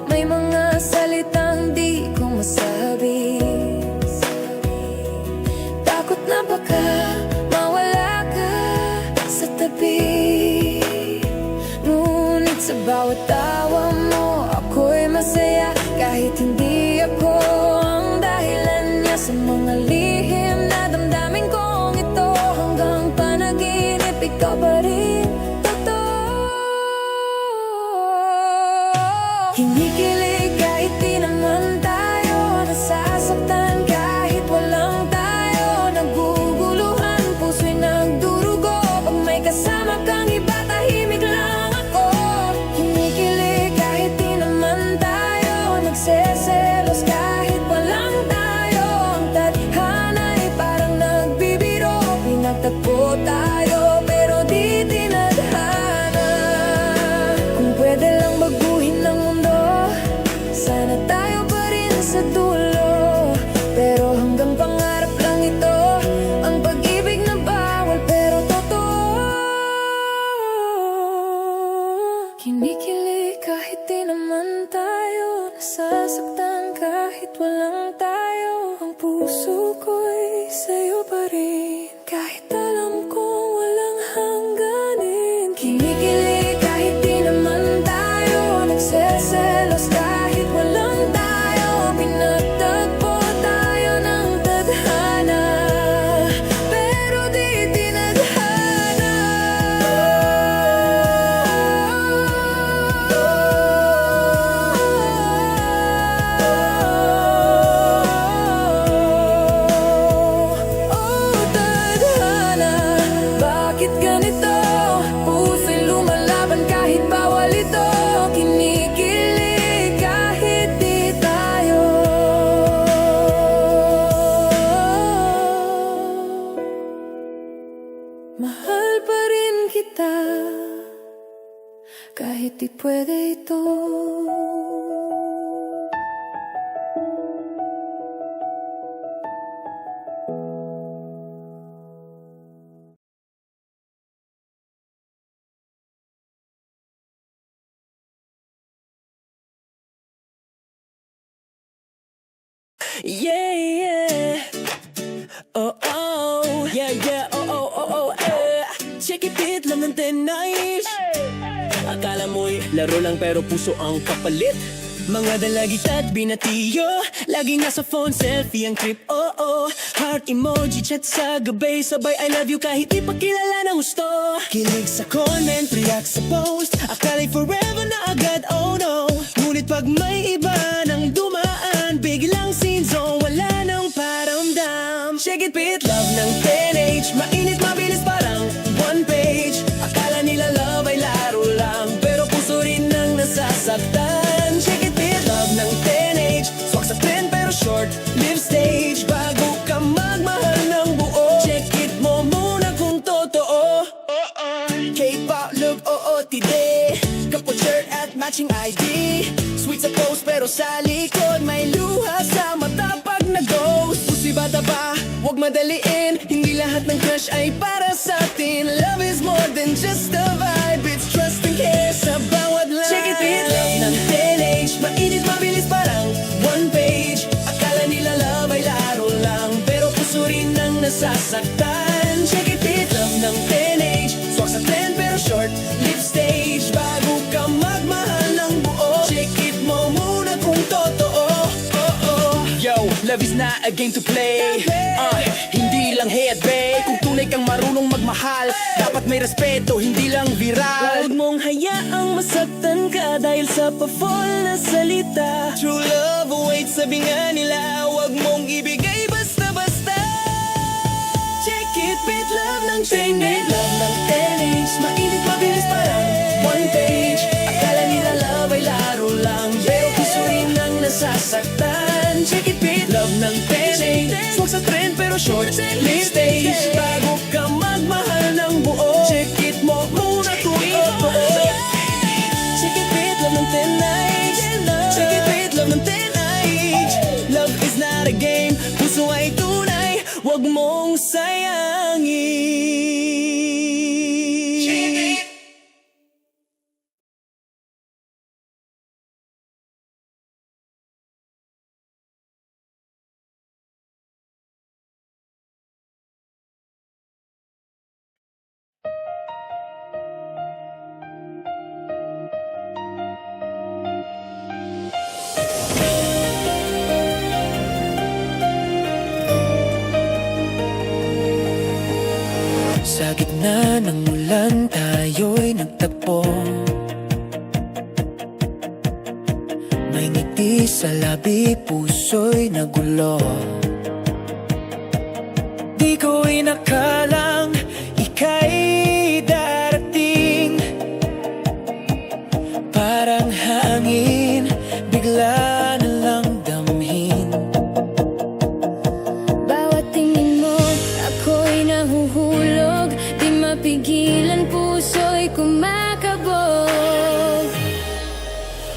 May mga salitang di ko masabi. Takot na baka mawala ka sa tabi. Ngunit sa bawat tawa mo ako'y masaya, kahit hindi ako ang dahilan niya sa mga lihim na damdamin kong ito. Hanggang panaginip, ikaw pa rin totoo. Kinikilig kahit di naman tayo nasasaktan, kahit walang tayo naguguluhan. Puso'y nagdurugo pag may kasama kang iba, tahimik lang ako. Kinikilig kahit di naman tayo nagseselos, kahit walang tayo. Ang tadhana'y parang nagbibiro. Pinagtagpo tayo pero di tinadhana. Kung pwede lang baguhin ang mundo, sana tayo pa rin sa dulo. Pero hanggang pangarap lang ito, ang pag-ibig na bawal pero totoo. Kinikilig kahit di naman tayo nasasaktan, kahit walang tayo. Ang puso ko'y sa'yo pa rin, kahit alam kong walang hangganin. Kinikilig kahit di naman tayo nagseselos, kahit walang tayo. Pinagtagpo tayo ng tadhana pero di tinadhana. Oh, tadhana, bakit ganito? Puso'y lumalaban kahit bawal ito. Kinikilig kahit di tayo. Mahal pa rin kita kahit di pwede ito. Yeah, yeah. Oh, oh. Yeah, yeah. Oh, oh, oh, oh. Check it lang ng tenais. Akala mo'y laro lang pero puso ang kapalit. Mga dalagit at binatiyo, laging nasa phone, selfie ang trip, oo. Heart emoji, chat sa gabi, sabay I love you kahit di pa kilala ng gusto. Kilig sa comment, react sa post, akala'y forever na agad, oh no. Ngunit pag may iba nang dumaan, biglang scene zone, wala nang paramdam. Shake it, beat, love ng 10H, mainit, mabilis parang one page. Akala nila love ay laro lang, pero puso rin nang nasasaktan. Shake it, beat, love ng 10H, swak sa trend pero short, live stage. Bago ka magmahal ng buo, check it mo muna kung totoo. K-pop look, OOTD, kapot shirt at matching ID. Sweet sa post pero sa likod may luha sa mata pag nag-ghost. Pusi bata pa, huwag madaliin, hindi lahat ng crush ay para sa atin. Love is more than just a vibe, it's trust and care sa bawat line. Check it, beat, love ng 10H, mainit, mabilis parang one page. Akala nila love ay laro lang, pero puso rin ang nasasaktan. Check it, beat, love ng 10H, swak sa trend pero short, live stage. Bago ka magmahal ng buo, check it mo muna kung totoo. Yo, love is not a game to play. Hindi lang hey at bae. Kung tunay kang marunong magmahal, dapat may respeto, hindi lang viral. Huwag mong hayaang masaktan ka dahil sa pa-fall na salita. True love awaits, sabi nga nila, huwag mong ibigay basta-basta. Check it, beat, love ng 10H, love ng 10H, mainit, mabilis parang one page. Akala nila love ay laro lang, pero puso rin ang nasasaktan. Check it, beat, love ng 10H, swak sa trend pero short, live stage. Bago ka magmahal ng buo, check it mo muna kung totoo. Check it, beat, love ng 10H, check it, beat, love ng 10H. Love is not a game, puso ay tunay, huwag mong sayangin. Sa gitna ng ulan, tayo'y nagtagpo. May ngiti sa labi, puso'y nagulo. Di ko inakalang ika'y darating. Parang hangin, bigla na lang damhin. Bawat tingin mo, ako'y nahuhulog. Di mapigilan, puso'y kumakabog.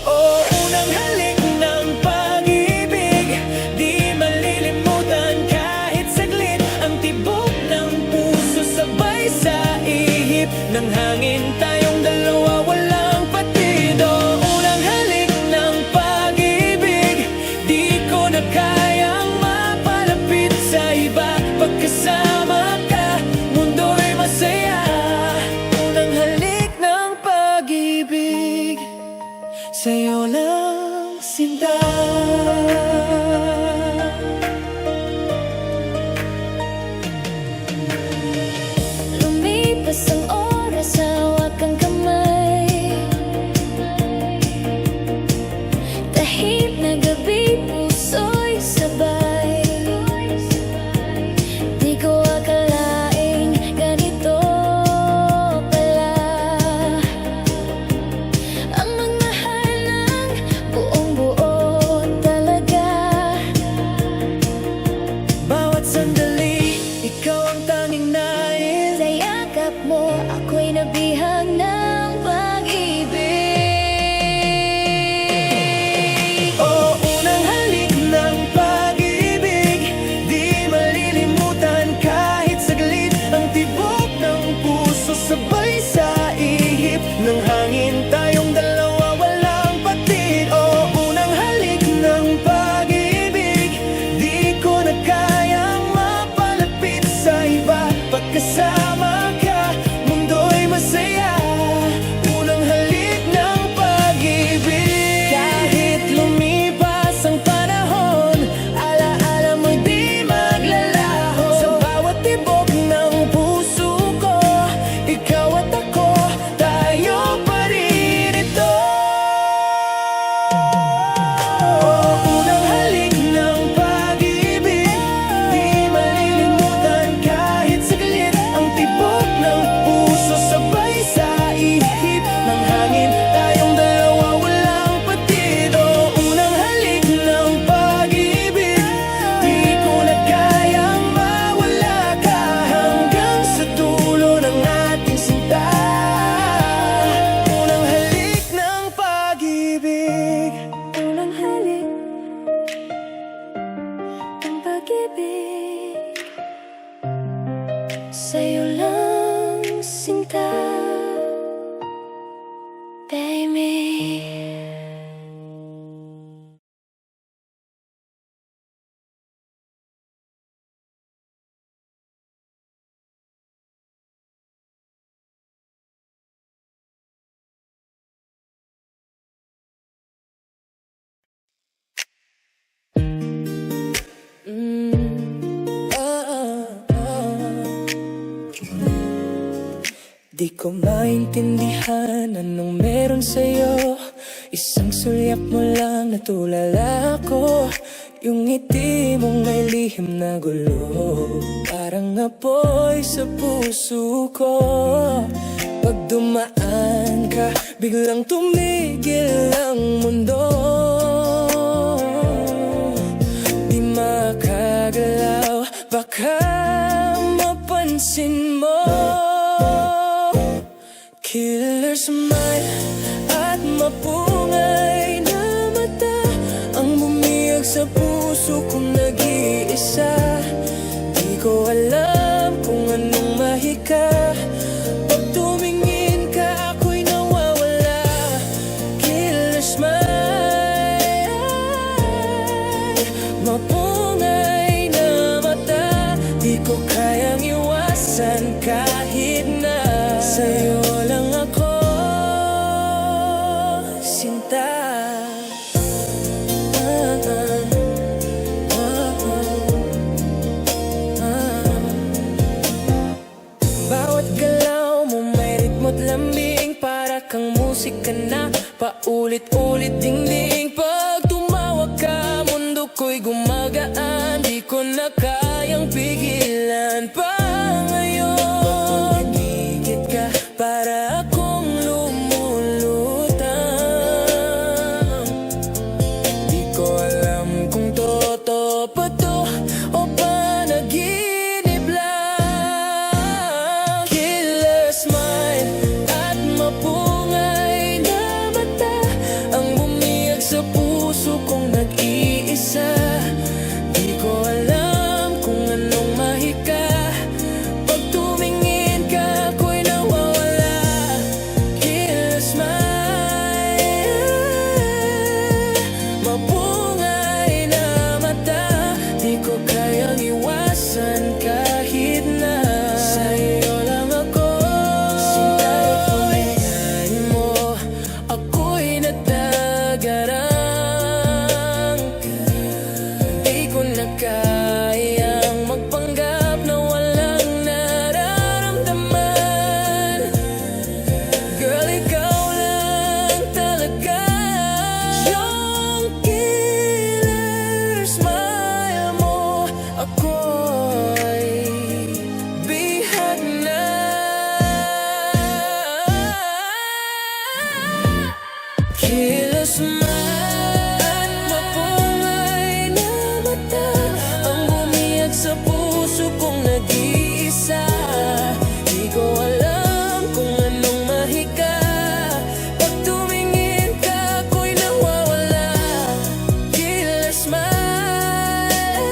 O unang halik ng pag-ibig, di malilimutan kahit saglit. Ang tibok ng puso sabay sa ihip ng hangin, tayong dalawa walang patid. O unang halik ng pag-ibig, di ko na kayang mapalapit sa iba. Pagkasama ka, mundo'y masaya. Unang halik ng pag-ibig, sa'yo lang sinta. Lumipas ang oras, hawak ang Di ko maintindihan anong meron sa'yo. Isang sulyap mo lang natulala ko. Yung ngiti mong may lihim na gulo, parang apoy sa puso ko. Pag dumaan ka, biglang tumigil ang mundo. Di makagalaw, baka mapansin mo. Killer smile at mapungay na mata, ang bumiyag sa puso kong nag-iisa. Di ko alam kung anong mahika. Pag tumingin ka, ako'y nawawala. Killer smile, mapungay na mata, di ko kayang iwasan kahit na sa'yo lang ako, sinta. Bawat galaw mo may ritmo't lambing, para kang musika na paulit-ulit dingding. Pag tumawag ka, mundo ko'y gumagaan. Di ko na kayang pigilan pa ngayon. Pumigit ka, para akong lumulutang. Di ko alam kung totoo pa to o panaginip lang. Killer smile at mapungay na mata, ang bumiyag sa puso kong nag-iisa. Di ko alam kung anong mahika. Pag tumingin ka, ako'y nawawala. Killer smile, mapungay na mata, di ko kayang iwasan kahit na sa'yo lang ako. Sinayaan mo, ako'y natagarang. Di ko na kayang magpanggap na walang nararamdaman. Girl, ikaw lang talaga. Yung killer smile mo, ako'y bihag na. Killer smile, mapungay na mata, ang bumiyag sa puso kong nag-iisa. Di ko alam kung anong mahika. Pag tumingin ka, ako'y nawawala. Killer smile,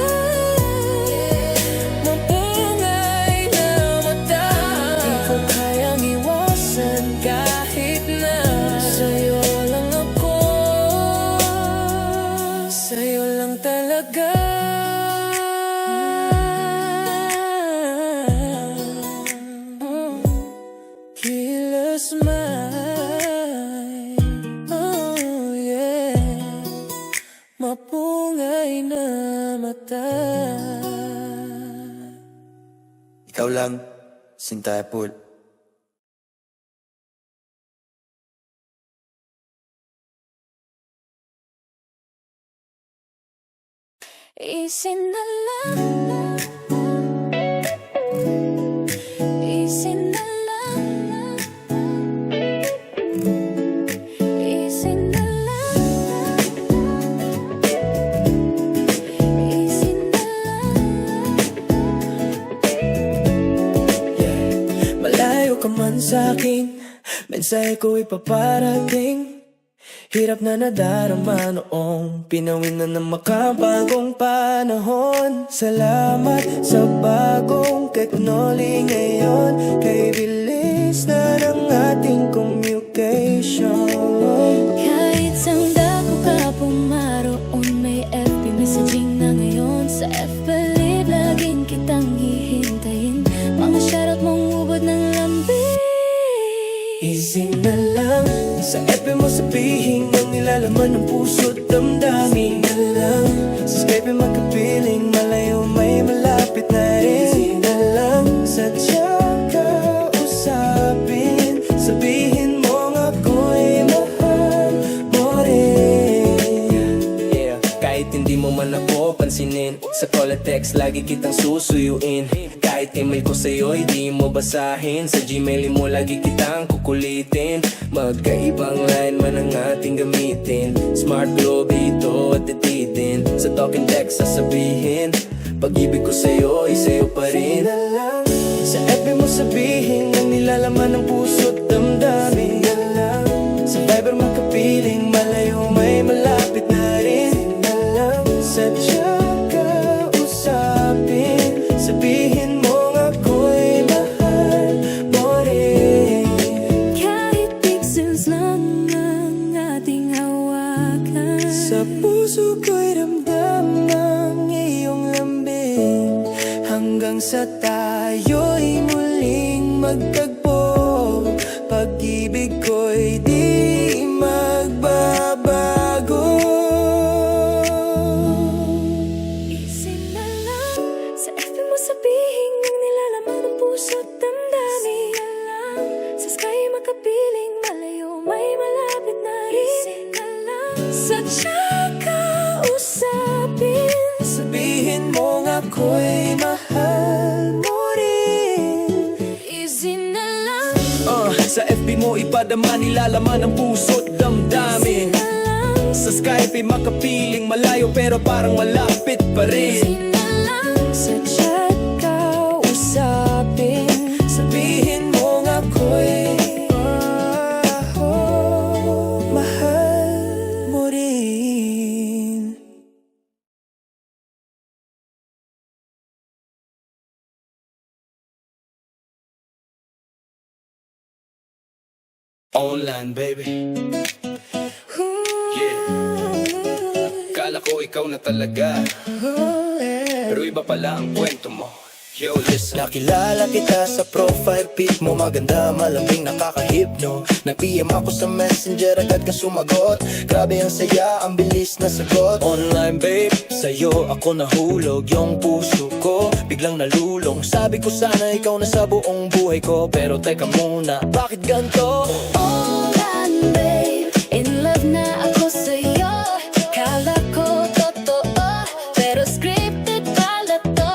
mapungay na mata, di ko kayang iwasan kahit na sa'yo lang ako, sa'yo lang talaga. Killer smile, oh yeah, mapungay na mata. Ikaw lang, Sinta Apple. Isin na lang, isin na lang, isin na lang, isin na lang. Malayo ka man sa'kin, mensahe ko ipaparating. Hirap na nadarama noong pinawin na ng makabagong panahon. Salamat sa bagong technology ngayon, kay bilis na ng ating communication. Kahit saan dako ka pumaroon, may FB messaging na ngayon. Sa FB laging kitang hihintayin, mga shoutout mong ubod ng lambing. Easy na lang, sa FB mo sabihin ang nilalaman ng puso't damdamin. Na lang, sa Skype magkapiling, malayo may malapit na rin. Easy na lang, sadya ka usapin. Sa call at text, lagi kitang susuyuin. Kahit email ko sa'yo'y di mo basahin. Sa Gmail mo lagi kitang kukulitin. Magkaibang line man ang ating gamitin. Smart globe dito at tititin. Sa talking text sasabihin, pag-ibig ko sa'yo ay sa'yo pa rin. Sa FB mo sabihin ang nilalaman ng puso't damdamin. Sa Viber magkapiling, malayo may malapit na rin. Sadya ka usapin, sabihin mo ako'y mahal mo rin. Kahit pixels lang ang ating hawakan, Sa puso ko'y ramdam ang iyong lambing, hanggang sa tayo'y muling magtagpo. Pag-ibig ko'y di magbabago. easy na lang. Sa FB mo sabihin ang nilalaman ng puso't damdamin. Sa sky makapiling, malayo may malapit na rin. Easy na lang. Sadya ka usapin, Sabihin mo ako'y mahal mo rin. easy na lang. Sa FB mo ipadama nilalaman ng puso't damdamin. Sa Skype ay makapiling malayo pero parang malapit pa rin. Easy na lang. Sadya ka usapin, Sabihin mo ako'y mahal mo rin. Online baby, yeah. Kala ko ikaw na talaga, pero iba pala ang kwento mo. Yo, listen. Nakilala kita sa profile pic mo, maganda, malambing, nakakahipno. Nag-PM ako sa messenger, agad ka sumagot. Grabe ang saya, ang bilis na sagot. Online babe, sa'yo ako nahulog. Yung puso ko, biglang nalulong. Sabi ko sana ikaw na sa buong buhay ko, pero teka muna, bakit ganito? Online babe, in love na ako sa'yo. Kala ko totoo, pero scripted pala to.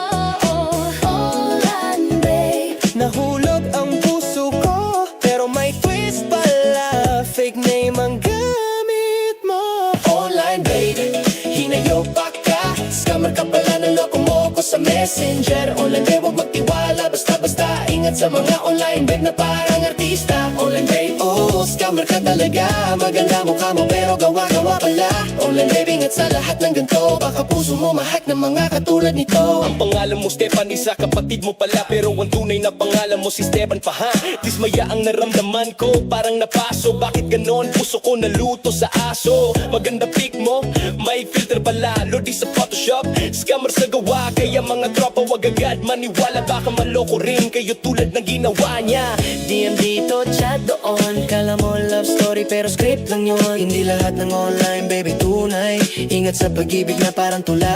Online babe, Nahulog ang puso ko, pero may twist pala. Fake name ang gamit mo. Online babe, hinayo pa ka. Scammer ka pala, naloko mo ko sa messenger. Online babe, huwag magtiwala, basta-basta. Ingat sa mga online babe na parang artista. Online babe, oh, scammer ka talaga. Maganda mukha mo pero gawa-gawa pala. Online babe, ingat sa lahat ng ganito. Baka puso mo mahak ng mga katulad nito. Ang pangalan mo Stefan, isa kapatid mo pala, pero ang tunay na pangalan mo si Stefan pa ha. Dismaya ang naramdaman ko, parang napaso. Bakit ganon? Puso ko naluto sa aso. Maganda pic mo, may filter pala, lodi sa Photoshop. Scammer sa gawa, kaya mga tropa wag agad maniwala. Baka maloko rin kayo tulad ng ginawa niya. DM dito, chat doon. Kala mo love story pero script lang yun. Hindi lahat ng online baby tunay. Ingat sa pag-ibig na parang tulay.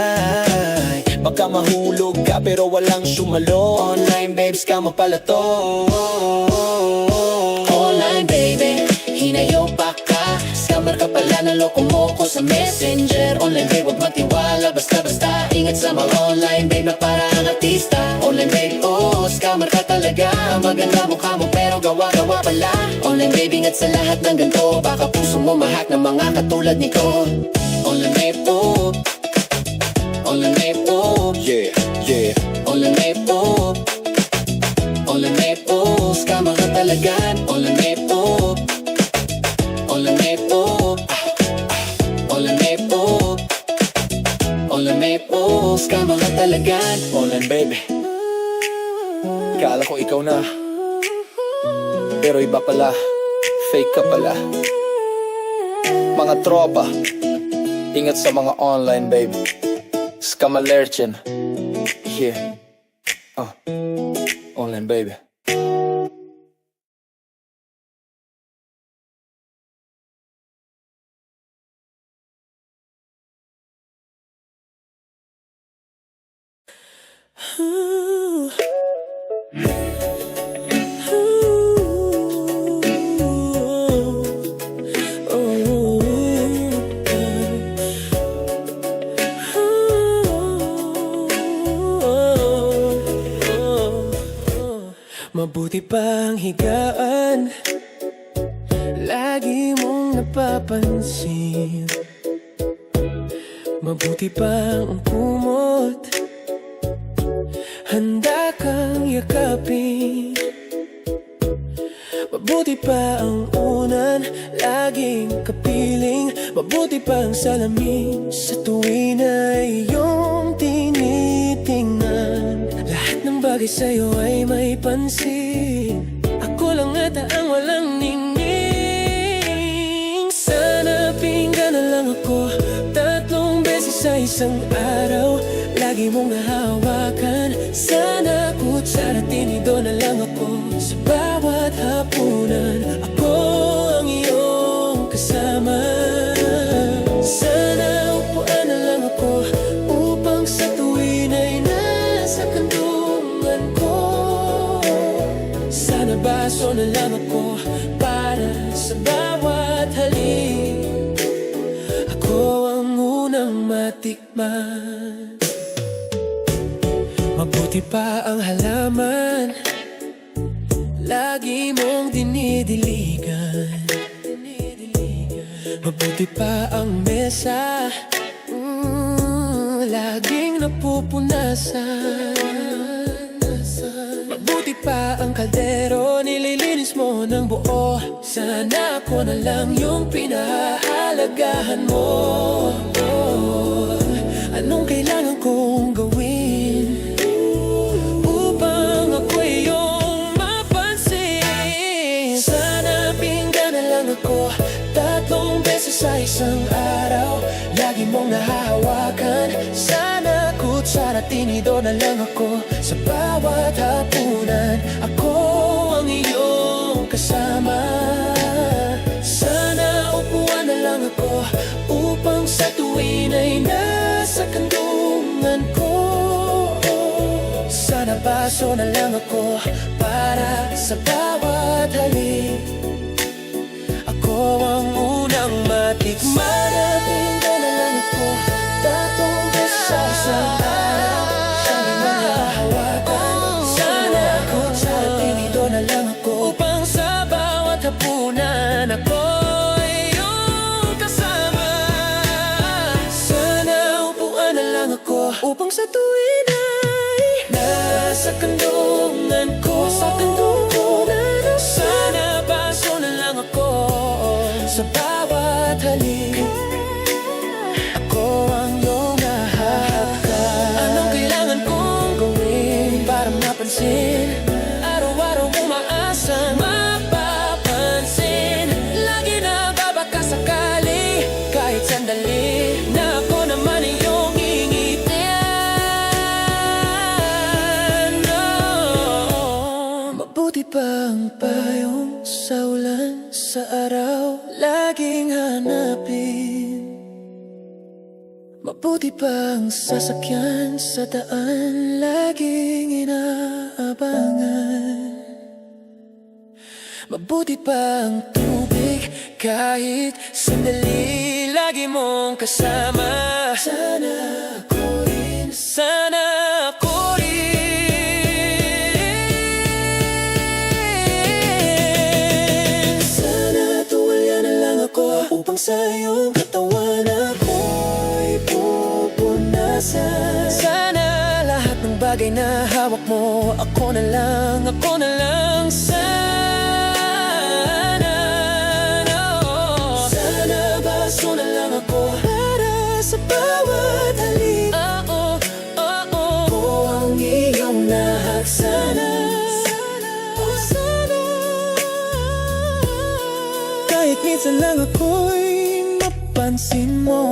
Baka mahulog ka pero walang sumalo. Online babes ka mo pala to. Online baby, hinayo pa ka. Scammer ka pala, naloko mo ko sa messenger. Online babe, huwag matiwala, basta-basta. Ingat sa mga online babe na parang artista. Online babe, oh, scammer ka talaga. Maganda mukha mo pero gawa-gawa pala. Online babe, ingat sa lahat ng ganito. Baka puso mo mahak ng mga katulad nito. Online babe, oh. Online babe, oh. Yeah, yeah. Online babe, oh. Online babe, oh. Scammer ka talaga. Online babe, oh. Online babe, oh. Online babe, oh. Online babe, oh. Scammer ka talaga. Online baby, kala ko ikaw na, pero iba pala, fake ka pala. Mga tropa, ingat sa mga online babe. Scamalerchen, yeah. Online baby. Mabuti pang higaan, lagi mong napapansin. Mabuti pang ang kumot, handa kang yakapin. Mabuti pa ang unan, laging kapiling. Mabuti pa ang salamin sa tuwin na iyong tinitingnan. Lahat ng bagay sa'yo ay may pansin. Ako lang ata ang walang ningning. Sana pinggan na lang ako 3 beses sa isang araw. Lagi mong nahawakan. Sana kutsara tinido na lang ako sa bawat hapunan. Ako ang iyong kasama. Sana upuan na lang ako upang sa tuwin ay nasa kandungan ko. Sana baso na lang ako para sa bawat halik. Ako ang unang matikman. Mabuti pa ang halaman, lagi mong dinidiligan. Mabuti pa ang mesa, laging napupunasan. Mabuti pa ang kaldero, nililinis mo ng buo. Sana ako na lang yung pinahalagahan mo. Anong kailangan kong gawin upang ako'y iyong mapansin? Sana pinggan na lang ako 3 beses sa isang araw. Lagi mong nahahawakan. Sana kutsara tinido na lang ako sa bawat hapunan. Ako ang iyong kasama. Sana upuan na lang ako upang sa tuwin ay nasa kandungan ko. Sana baso na lang ako para sa bawat halik. Ako ang unang matikman. Pinggan na lang ako 3 beses sa isang araw. Lagi mong nahahawakan. Sana kutsara tinido na lang ako upang sa bawat hapunan ako'y iyong kasama. Sana upuan na lang ako upang sa tuwin ay nasa kandungan ko. Sana baso na lang ako sa bawat halik. Ako ang iyong nahahawakan. Anong kailangan kong gawin para mapansin? Araw-araw umaasang mapapansin. Lagi na babaka sakali, kahit sandali, na ako naman iyong ingitian. Mabuti pa ang payong sa ulan, sa araw, laging hanapin. Mabuti pa ang sasakyan sa daan, laging inaabangan. Mabuti pa ang tubig, kahit sandali, lagi mong kasama. Sana ako rin, sana ako rin. Sana tuwalya na lang ako upang sa iyong katawan ako'y pupunasan. Sana lahat ng bagay na hawak mo, ako na lang sana. No. Sana baso na lang ako para sa bawat halik. Ako ang iyong lahat. Sana kahit minsan lang ako'y mapansin mo.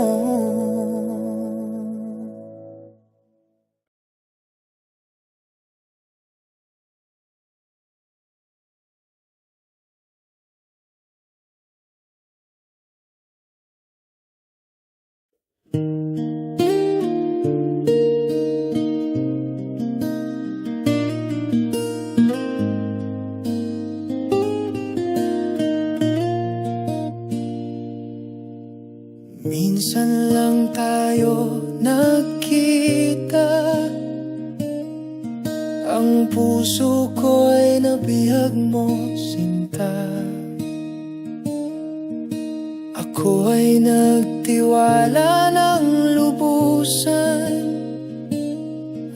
Minsan lang tayo nagkita, ang puso ko'y nabiyak. ko ay nagtiwala ng lubusan.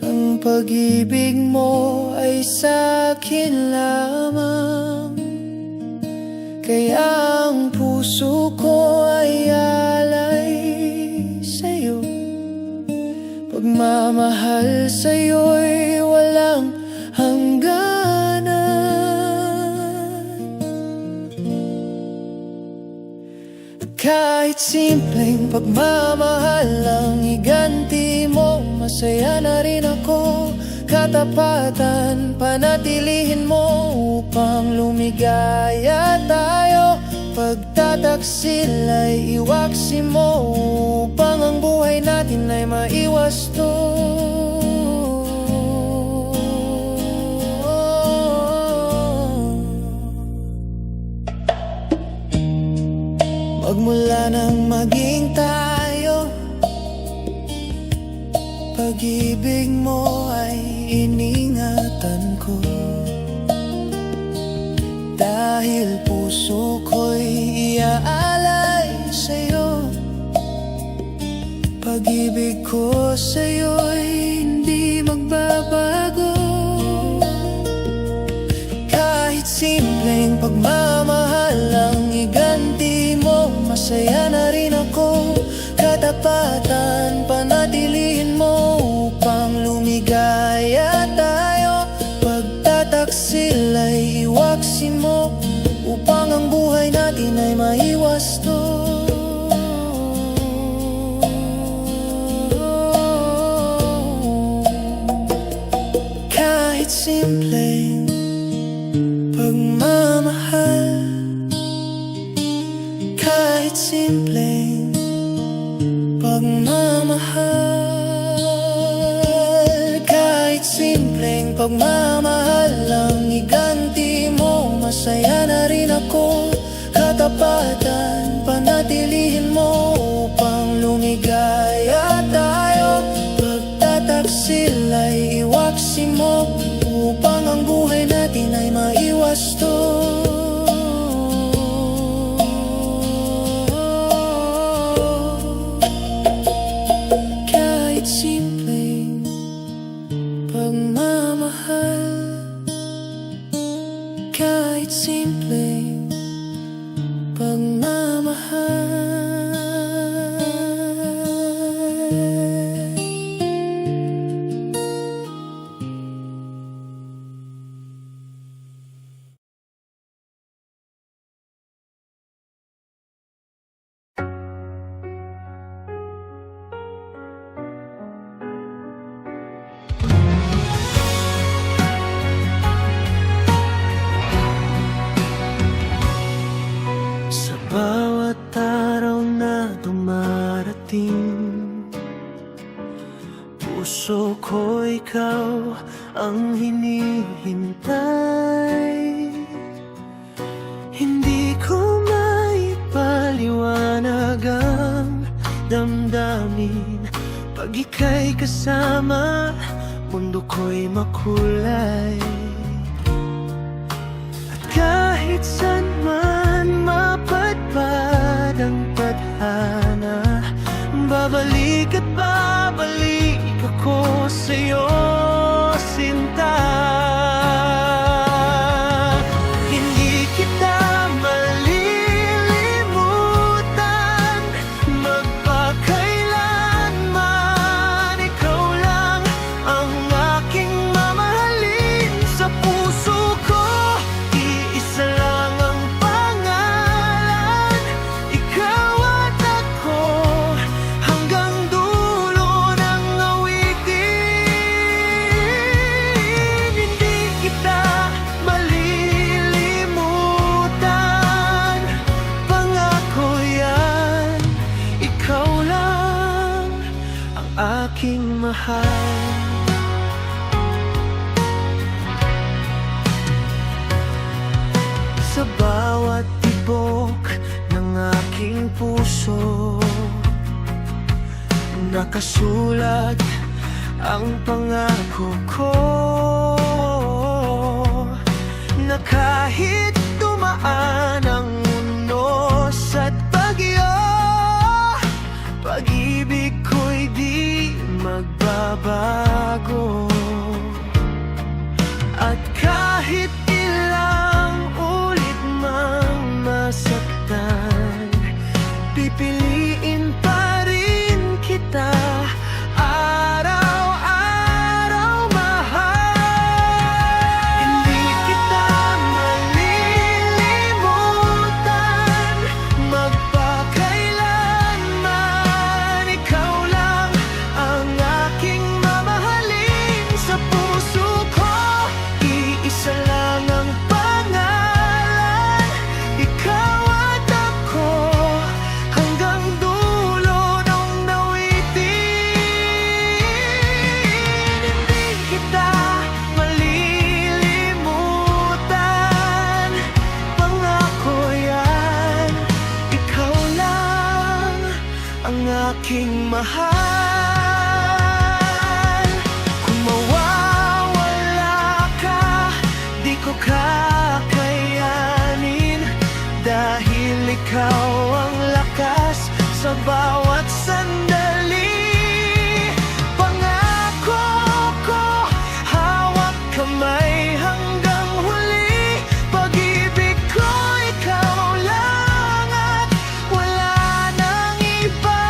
Ang pag-ibig mo ay sa'kin lamang, kaya ang puso ko ay alay sa'yo. Pagmamahal sa'yo'y walang hangganan. Kahit simpleng pagmamahal lang iganti mo, masaya na rin ako. Katapatan panatilihin mo upang lumigaya tayo. Pagtataksil ay iwaksi mo upang ang buhay natin ay maiwas to. Magmula nang maging tayo, pag-ibig mo ay iningatan ko. Dahil puso ko'y iaalay sa'yo, pag-ibig ko sa'yo'y hindi magbabago. Kahit simpleng pagmamahal lang iganti mo, masaya na rin ako. Katapatan panatilihin mo upang lumigaya tayo. Pagtataksil ay iwaksi mo upang ang buhay natin ay maiwas to. Kahit simpleng pagmamahal, kahit simpleng pagmamahal, kahit simpleng pagmamahal lang iganti mo, masaya na rin ako. Katapatan panatilihin mo upang lumigaya tayo. Pagtataksil ay iwaksi mo upang ang buhay natin ay maiwas to. Kahit simpleng pagmamahal, kahit simpleng pagmamahal. Sa bawat araw na dumarating, puso ko ikaw ang hinihintay. Hindi ko maipaliwanag ang damdamin pag ika'y kasama, mundo ko'y makulay. At kahit saan man mapadpad ang tadhana, babalik at babalik ako sa'yo, sinta. Hindi kita malilimutan magpakailanman. Ikaw lang ang aking mamahalin. Sa puso ko iisa lang ang pangalan, ikaw at ako, hanggang dulo ng awitin. Hindi kita malilimutan, pangako yan. Ikaw lang ang aking mahal. Sa bawat tibok ng aking puso, nakasulat ang pangako ko, na kahit dumaan ang unos at bagyo, aking mahal. Kung mawawala ka, di ko kakayanin, dahil ikaw ang lakas sa bawat sandali. Pangako ko, hawak kamay hanggang huli. Pag-ibig ko, ikaw lang at wala nang iba.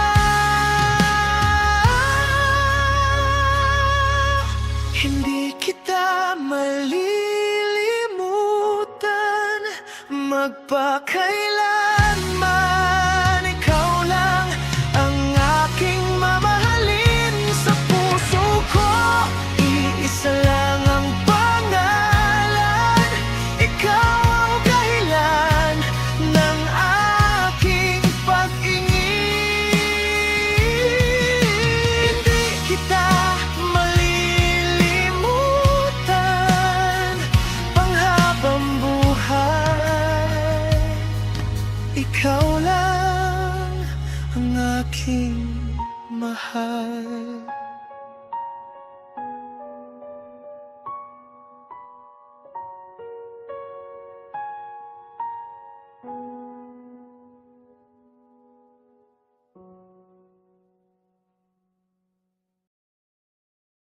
Hindi kita malilimutan magpakailanman. Ikaw lang ang aking mamahalin. Sa puso ko, iisa lang ang pangalan. Ikaw ang dahilan ng aking pag-ingin. Hindi kita malilimutan panghabang buhay. Ikaw lang ang aking mahal.